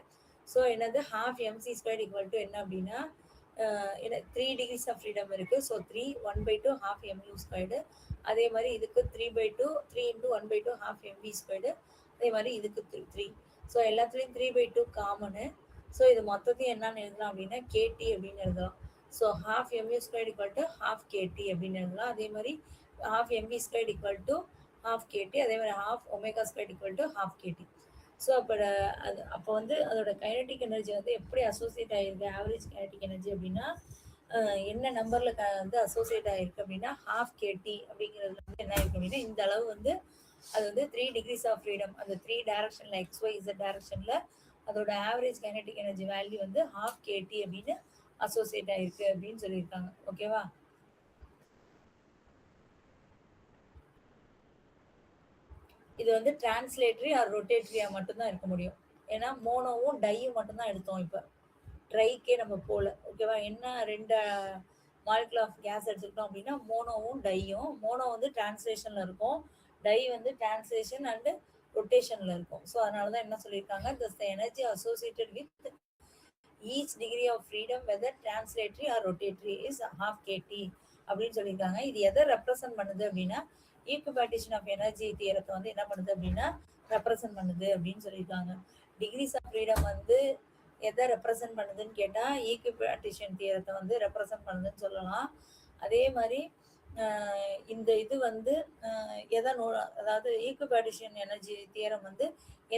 ஸோ என்னது 12mc² என்ன அப்படின்னா 3 டிகிரிஸ் ஆஃப் ஃப்ரீடம் இருக்கு. So 3 1/2 12mu². அதே மாதிரி இதுக்கு 3/2 3 × 1/2 12mv². அதே மாதிரி இதுக்கு 3. ஸோ எல்லாத்துலேயும் 3/2 காமனு. ஸோ இது மொத்தத்தையும் என்னன்னு எழுதலாம் அப்படின்னா KT அப்படின்னு எழுதலாம். ஸோ 12mu² = 12KT அப்படின்னு எழுதலாம். அதே மாதிரி 12mv² = 12KT. அதே மாதிரி 12ω² = 12KT. ஸோ அப்போ வந்து அதோட கைனடிக் எனர்ஜி வந்து எப்படி அசோசியேட் ஆகிருக்கு ஆவரேஜ் கைனடிக் எனர்ஜி அப்படின்னா என்ன நம்பரில் வந்து அசோசியேட் ஆகிருக்கு அப்படின்னா 12KT அப்படிங்கிறதுல வந்து என்ன ஆயிருக்கு அப்படின்னா இந்த அளவு வந்து அது வந்து 3 டிகிரிஸ் ஆஃப் ஃப்ரீடம், அந்த 3 டைரக்ஷனில் XYZ டைரக்ஷனில் அதோட ஆவரேஜ் கைனடிக் எனர்ஜி வேல்யூ வந்து 12KT அப்படின்னு அசோசியேட் ஆகிருக்கு அப்படின்னு சொல்லியிருக்காங்க. ஓகேவா? இது வந்து டிரான்ஸ்லேட்டரி ஆர் ரொட்டேட்டரியா மட்டும்தான் இருக்க முடியும். ஏன்னா மோனோவும் டையும் மட்டும்தான் எடுத்தோம். இப்போ ட்ரைக்கே நம்ம போல. ஓகேவா? என்ன 2 மாலிகுல் ஆஃப் கேஸ் எடுத்துக்கிட்டோம் அப்படின்னா மோனோவும் டையும். மோனோ வந்து டிரான்ஸ்லேஷனில் இருக்கும், டை வந்து டிரான்ஸ்லேஷன் அண்டு ரொட்டேஷனில் இருக்கும். ஸோ அதனால தான் என்ன சொல்லியிருக்காங்க, the energy associated with each degree of freedom whether translatory or rotatory is 12KT அப்படின்னு சொல்லியிருக்காங்க. இது எதை ரெப்ரசன்ட் பண்ணுது அப்படின்னா ஈக்குபார்ட்டிஷன் ஆஃப் எனர்ஜி தியரத்தை வந்து என்ன பண்ணுது அப்படின்னா ரெப்ரசன்ட் பண்ணுது அப்படின்னு சொல்லியிருக்காங்க. டிகிரிஸ் ஆஃப் ஃப்ரீடம் வந்து எதை ரெப்ரசன்ட் பண்ணுதுன்னு கேட்டால் ஈக்குபார்ட்டிஷன் தியரத்தை வந்து ரெப்ரசன்ட் பண்ணுதுன்னு சொல்லலாம். அதே மாதிரி இந்த இது வந்து அதாவது ஈக்குபார்ட்டிஷன் எனர்ஜி தியரம் வந்து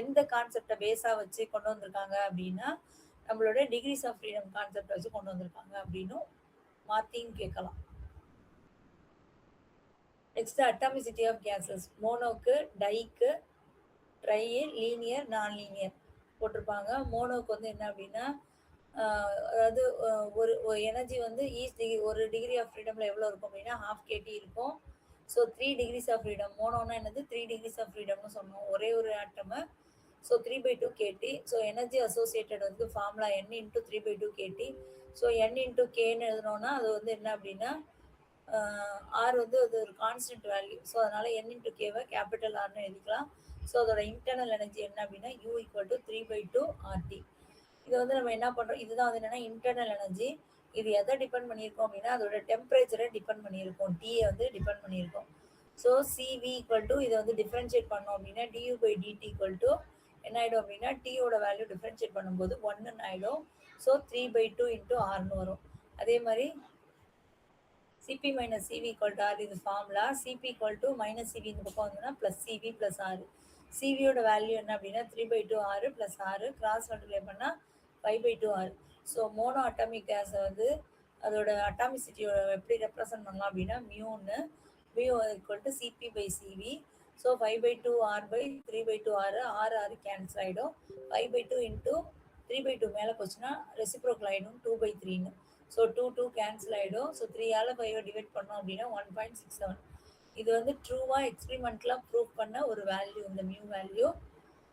எந்த கான்செப்டை பேஸாக வச்சு கொண்டு வந்திருக்காங்க அப்படின்னா நம்மளோட டிகிரிஸ் ஆஃப் ஃப்ரீடம் கான்செப்ட் வச்சு கொண்டு வந்திருக்காங்க அப்படின்னும் மாற்றியும் கேட்கலாம். Next atomicity of gases. மோனோக்கு, டைக்கு, ட்ரை, லீனியர், நான் லீனியர் போட்டிருப்பாங்க. மோனோக்கு வந்து என்ன அப்படின்னா அதாவது ஒரு எனர்ஜி வந்து ஒரு டிகிரி ஆஃப் ஃப்ரீடமில் எவ்வளோ இருக்கும் அப்படின்னா 12KT இருக்கும். So 3 degrees of freedom. மோனோன்னா என்னது 3 டிகிரிஸ் ஆஃப் ஃப்ரீடம்னு சொன்னோம், ஒரே ஒரு ஆட்டமை. So 3/2 KT. So energy associated வந்து formula n × 3/2 KT. So n × Kன்னு எழுதினோன்னா அது வந்து என்ன அப்படின்னா ஆர் வந்து அது ஒரு கான்ஸ்டன்ட் வேல்யூ. ஸோ அதனால n × Kவை கேபிட்டல் ஆர்னு எழுதிக்கலாம். ஸோ அதோட இன்டர்னல் எனர்ஜி என்ன அப்படின்னா U = 3/2 RT. இது வந்து நம்ம என்ன பண்ணுறோம், இதுதான் வந்து என்னென்னா இன்டர்னல் எனர்ஜி. இது எதை டிபெண்ட் பண்ணியிருக்கோம் அப்படின்னா அதோட டெம்பரேச்சரை டிபெண்ட் பண்ணியிருக்கோம், டீயை வந்து டிபெண்ட் பண்ணியிருக்கோம். ஸோ CV = இதை வந்து டிஃப்ரென்ஷியேட் பண்ணோம் அப்படின்னா du/dt = என்ன ஆகிடும் அப்படின்னா டீயோட வேல்யூ டிஃப்ரென்ஷியேட் பண்ணும்போது 1ன்னு ஆகிடும். ஸோ 3/2 × Rன்னு வரும். அதே மாதிரி CP - CV = R இது ஃபார்முலா. CP = -CV இந்த பக்கம் வந்ததுன்னா +CV + R. CVயோட வேல்யூ என்ன அப்படின்னா 3/2 R + R கிராஸ் மல்டிப்ளை பண்ணால் 5/2 R. ஸோ மோனோ அட்டாமிக் கேஸை வந்து அதோட அட்டாமிசிட்டியோட எப்படி ரெப்ரசன்ட் பண்ணலாம் அப்படின்னா மியூன்னு, mu = CP/CV. So 5/2 R/3/2 R, R cancel ஆகிடும். 5/2 × 3/2 மேலே போச்சுன்னா ரெசிப்ரோக்கல் ஆகிடும் 2/3ன்னு. ஸோ 2 கேன்சல் ஆகிடும். ஸோ 3ஆல் 5 டிவைட் பண்ணோம் அப்படின்னா 1.67. இது வந்து ட்ரூவாக எக்ஸ்பிரிமெண்ட்லாம் ப்ரூவ் பண்ண ஒரு வேல்யூ, இந்த மியூ வேல்யூ.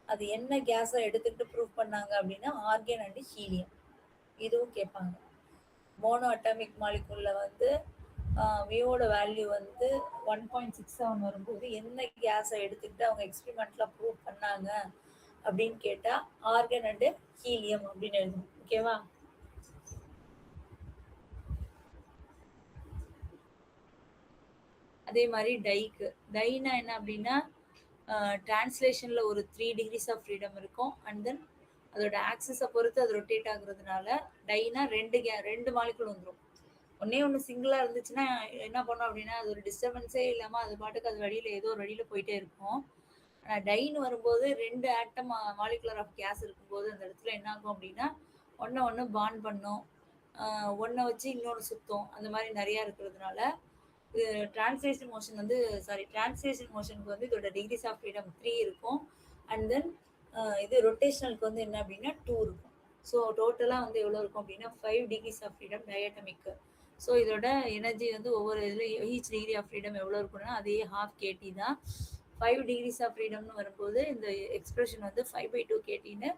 அது என்ன கேஸை எடுத்துக்கிட்டு ப்ரூவ் பண்ணாங்க அப்படின்னா ஆர்கன் அண்டு ஹீலியம். இதுவும் கேட்பாங்க. மோனோ அட்டாமிக் மாலிகுலில் வந்து வியோட வேல்யூ வந்து 1.67 வரும்போது எந்த கேஸை எடுத்துக்கிட்டு அவங்க எக்ஸ்பெரிமெண்ட்ல ப்ரூவ் பண்ணாங்க அப்படின்னு கேட்டா ஆர்கன் அண்ட் ஹீலியம் அப்படின்னு எழுதணும். ஓகேவா? அதே மாதிரி டைனா என்ன அப்படின்னா டிரான்ஸ்லேஷன்ல ஒரு 3 டிகிரிஸ் ஆஃப் ஃப்ரீடம் இருக்கும். அண்ட் தென் அதோட ஆக்சிஸை பொறுத்து அது ரொட்டேட் ஆகுறதுனால டைனா ரெண்டு மாலிகுல் வந்துடும். ஒன்று சிங்கிளா இருந்துச்சுன்னா என்ன பண்ணோம் அப்படின்னா அது ஒரு டிஸ்டர்பன்ஸே இல்லாம அது பாட்டுக்கு அது ஏதோ ஒரு வழியில போயிட்டே இருக்கும். டைன்னு வரும்போது 2 ஆட்டம் மாலிகுலர் ஆஃப் கேஸ் இருக்கும்போது அந்த இடத்துல என்ன ஆகும் அப்படின்னா ஒன்று பாண்ட் பண்ணும், ஒன்றை வச்சு இன்னொன்று சுத்தம், அந்த மாதிரி நிறைய இருக்கிறதுனால டிரான்ஸ்லேஷன் மோஷனுக்கு வந்து இதோட டிகிரிஸ் ஆஃப் ஃப்ரீடம் 3 இருக்கும். அண்ட் தென் இது ரொட்டேஷனலுக்கு வந்து என்ன அப்படின்னா 2 இருக்கும். ஸோ டோட்டலாக வந்து எவ்வளோ இருக்கும் அப்படின்னா 5 டிகிரிஸ் ஆஃப் ஃப்ரீடம் டயட்டமிக்கு. ஸோ இதோட எனர்ஜி வந்து ஒவ்வொரு இதில் ஈச் டிகிரி ஆஃப் ஃப்ரீடம் எவ்வளோ இருக்குன்னா அதே 1/2 kT தான். 5 டிகிரிஸ் ஆஃப் ஃப்ரீடம்னு வரும்போது இந்த எக்ஸ்பிரஷன் வந்து 5/2 kTன்னு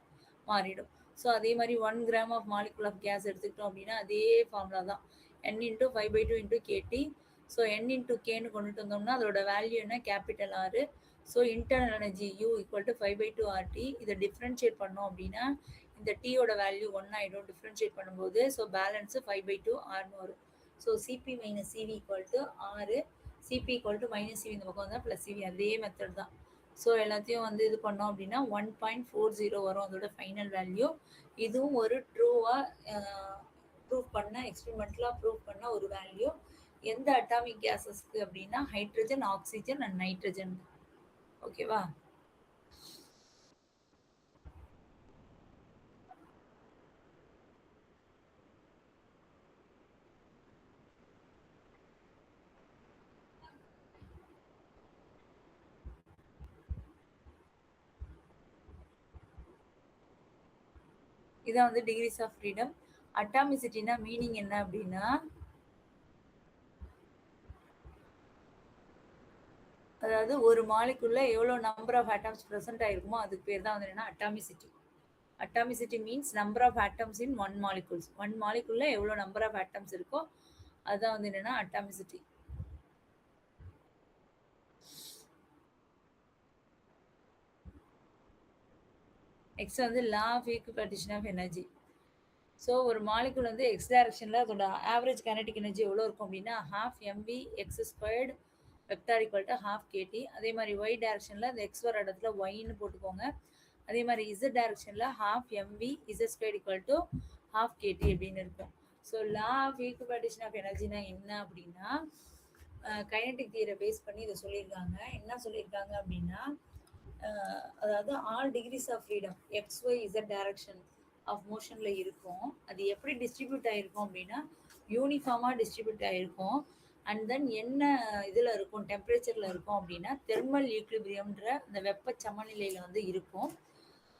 மாறிடும். ஸோ அதே மாதிரி 1 gram of molecule of gas எடுத்துக்கிட்டோம் அப்படின்னா அதே ஃபார்முலா தான், n × 5/2 × kT. ஸோ n × kன்னு கொண்டுட்டு வந்தோம்னா அதோட வேல்யூ என்ன, capital R. So internal energy U = 5/2 RT. இதை டிஃப்ரென்ஷியேட் பண்ணோம் அப்படின்னா இந்த டீயோட வேல்யூ 1 ஆகிடும் டிஃப்ரென்ஷியேட் பண்ணும்போது. ஸோ பேலன்ஸு 5/2 Rன்னு வரும். So CP - CV = R. CP = -CV இந்த பக்கம் வந்தால் +CV. அதே மெத்தட் தான். ஸோ எல்லாத்தையும் வந்து இது பண்ணோம் அப்படின்னா 1.40 வரும் அதோட ஃபைனல் வேல்யூ. இதுவும் ஒரு ப்ரூவ் பண்ண எக்ஸ்பெரிமெண்ட்லாம் ப்ரூவ் பண்ண ஒரு வேல்யூ. எந்த அட்டாமிக் கேஸஸ்க்கு அப்படின்னா ஹைட்ரஜன், ஆக்சிஜன் அண்ட் நைட்ரஜன். ஓகேவா? இதான் வந்து டிகிரிஸ் ஆஃப் ஃப்ரீடம். அட்டாமிசிட்டினா மீனிங் என்ன அப்படின்னா அதாவது ஒரு மாலிகுல்ல எவ்வளோ நம்பர் ஆஃப் ஆட்டம்ஸ் ப்ரெசென்ட் ஆயிருக்குமோ அதுக்கு பேர் தான் வந்து என்னன்னா atomicity. Atomicity means number of atoms in one molecules. One மாலிகுல்ல எவ்வளோ நம்பர் ஆஃப் ஆட்டம்ஸ் இருக்கோ அதுதான் வந்து என்னன்னா அட்டாமிசிட்டி. நெக்ஸ்ட் வந்து law of equipartition of energy. So ஒரு மாலிகுல் வந்து எக்ஸ் டைரக்ஷனில் அதோட ஆவரேஜ் கைனடிக் எனர்ஜி எவ்வளோ இருக்கும் அப்படின்னா 1/2 mv(x²) வெக்டார் = 1/2 kT. அதே மாதிரி ஒய் டைரக்ஷனில் அந்த எக்ஸ் வர இடத்துல ஒய்ன்னு போட்டுக்கோங்க. அதே மாதிரி இசட் டைரக்ஷனில் 1/2 mv(z²) = 1/2 kT அப்படின்னு இருக்கும். So law of equipartition of எனர்ஜினா என்ன அப்படின்னா கைனடிக் தியரை பேஸ் பண்ணி இதை சொல்லியிருக்காங்க. என்ன சொல்லியிருக்காங்க அப்படின்னா அதாவது all degrees of freedom XYZ direction of மோஷன்ல இருக்கும். அது எப்படி டிஸ்ட்ரிபியூட் ஆயிருக்கும் அப்படின்னா யூனிஃபார்மாக டிஸ்ட்ரிபியூட் ஆயிருக்கும். அண்ட் தென் என்ன இதில் இருக்கும், டெம்பரேச்சரில் இருக்கும் அப்படின்னா தெர்மல் ஈக்லிபிரியம்ன்ற அந்த வெப்ப சமநிலையில் வந்து இருக்கும்.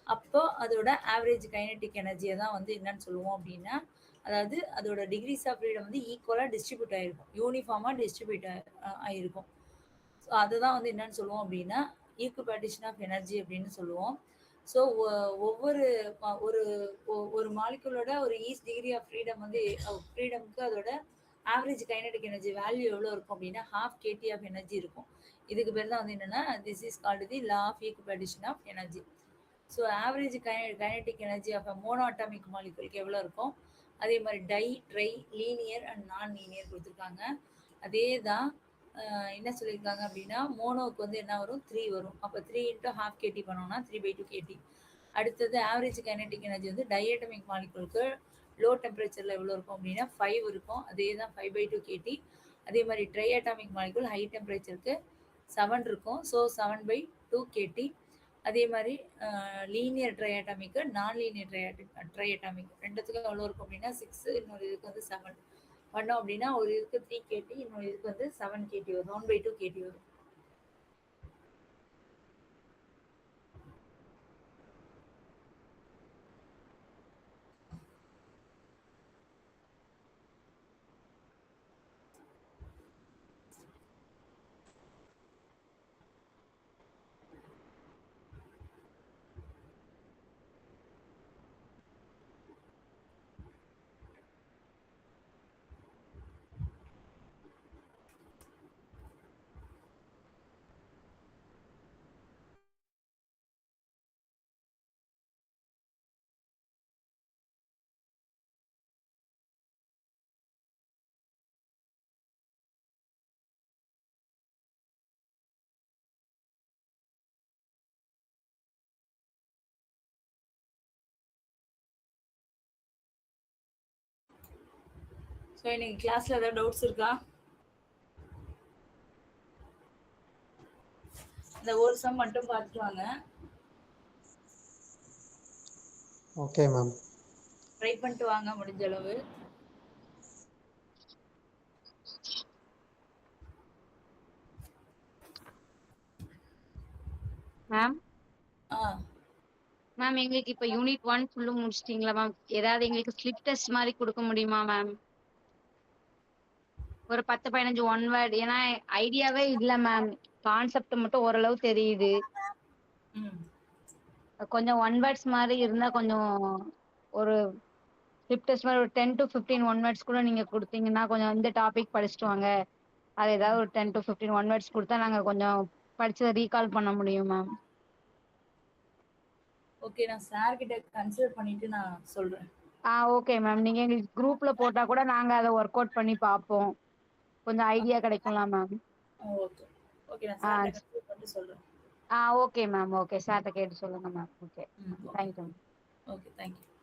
அப்போ அதோட ஆவரேஜ் கைனடிக் எனர்ஜியை தான் வந்து என்னன்னு சொல்லுவோம் அப்படின்னா அதாவது அதோட டிகிரிஸ் ஆஃப் ஃப்ரீடம் வந்து ஈக்குவலாக டிஸ்ட்ரிபியூட் ஆயிருக்கும், யூனிஃபார்மாக டிஸ்ட்ரிபியூட் ஆயிருக்கும். ஸோ அதுதான் வந்து என்னன்னு சொல்லுவோம் அப்படின்னா ஈக்குவலிபிரிஷன் ஆஃப் எனர்ஜி அப்படின்னு சொல்லுவோம். ஸோ ஒவ்வொரு ஒரு மாலிகுலோட ஒரு ஈச் டிகிரி ஆஃப் ஃப்ரீடம் வந்து ஃப்ரீடம்க்கு அதோட ஆவரேஜ் கைனடிக் எனர்ஜி வேல்யூ எவ்வளோ இருக்கும் அப்படின்னா 1/2 kT ஆஃப் எனர்ஜி இருக்கும். இதுக்கு பேர் தான் வந்து என்னன்னா this is called the law of equipartition of energy. So average kinetic energy of mono atomic மாலிகுலுக்கு எவ்வளோ இருக்கும், அதே மாதிரி di, tri, linear and non linear கொடுத்துருக்காங்க. அதே தான் என்ன சொல்லியிருக்காங்க அப்படின்னா மோனோவுக்கு வந்து என்ன வரும், 3 வரும். அப்போ 3 × 1/2 kT பண்ணோம்னா 3/2 kT. அடுத்தது ஆவரேஜ் கைனடிக் எனர்ஜி வந்து டையட்டமிக் மாலிகுலுக்கு லோ டெம்பரேச்சரில் எவ்வளோ இருக்கும் அப்படின்னா 5 இருக்கும். அதே தான் 5/2 kT. அதே மாதிரி ட்ரை அட்டாமிக் மாலிகுல் ஹை டெம்பரேச்சருக்கு 7 இருக்கும். So 7/2 kT. அதே மாதிரி லீனியர் ட்ரை அட்டாமிக்கு, நான் லீனியர் ட்ரை அட்டாமிக் ரெண்டுத்துக்கும் எவ்வளோ இருக்கும் அப்படின்னா 6, இன்னொரு இதுக்கு வந்து 7 பண்ணோம் அப்படின்னா ஒரு இதுக்கு 3 kT, இன்னொரு இதுக்கு வந்து 7 kT வரும், 1/2 kT வரும். ஸோ இன்னைக்கு கிளாஸ்ல ஏதாவது டவுட்ஸ் இருக்கா? இந்த ஒரு சம் மட்டும் பார்த்துட்டு வாங்க. Okay ma'am. ட்ரை பண்ணிட்டு வாங்க முடிஞ்ச அளவு. மேம் ஆ மேம் எங்களுக்கு இப்ப யூனிட் 1 ஃபுல்லும் முடிச்சிட்டீங்களா மேம்? ஏதாவது எங்களுக்கு ஸ்லிப் டெஸ்ட் மாதிரி கொடுக்க முடியுமா மேம்? ஒரு 10-15 ஒன் வேர்ட், ஏன்னா ஐடியாவே இல்ல மேம். கான்செப்ட் மட்டும் ஓரளவு தெரியுது. ம் கொஞ்சம் ஒன் வேர்ட்ஸ் மாதிரி இருந்தா கொஞ்சம் ஒரு ஸ்லிப் டெஸ்ட் மாதிரி ஒரு 10 to 15 ஒன் வேர்ட்ஸ் கூட நீங்க கொடுத்தீங்கன்னா கொஞ்சம் இந்த டாபிக் படிச்சுட்டு வாங்க. அது ஏதாவது ஒரு 10 to 15 ஒன் வேர்ட்ஸ் கொடுத்தா நாங்க கொஞ்சம் படிச்சதை ரீகால் பண்ண முடியும் மேம். ஓகே, நான் சார் கிட்ட கன்சிடர் பண்ணிட்டு நான் சொல்றேன். Okay ma'am. நீங்க எங்களுக்கு குரூப்ல போட்டா கூட நாங்க அதை ஒர்க் அவுட் பண்ணி பார்ப்போம். கொஞ்சம் ஐடியா கிடைக்கலாம் மேம். ஓகே ஓகே, நான் சார் கிட்ட கன்சிடர் பண்ணிட்டு சொல்றேன். Okay ma'am. ஓகே, சார்ட்ட கேட்டு சொல்லுங்க ma'am. Okay, okay thank you. Okay, thank you.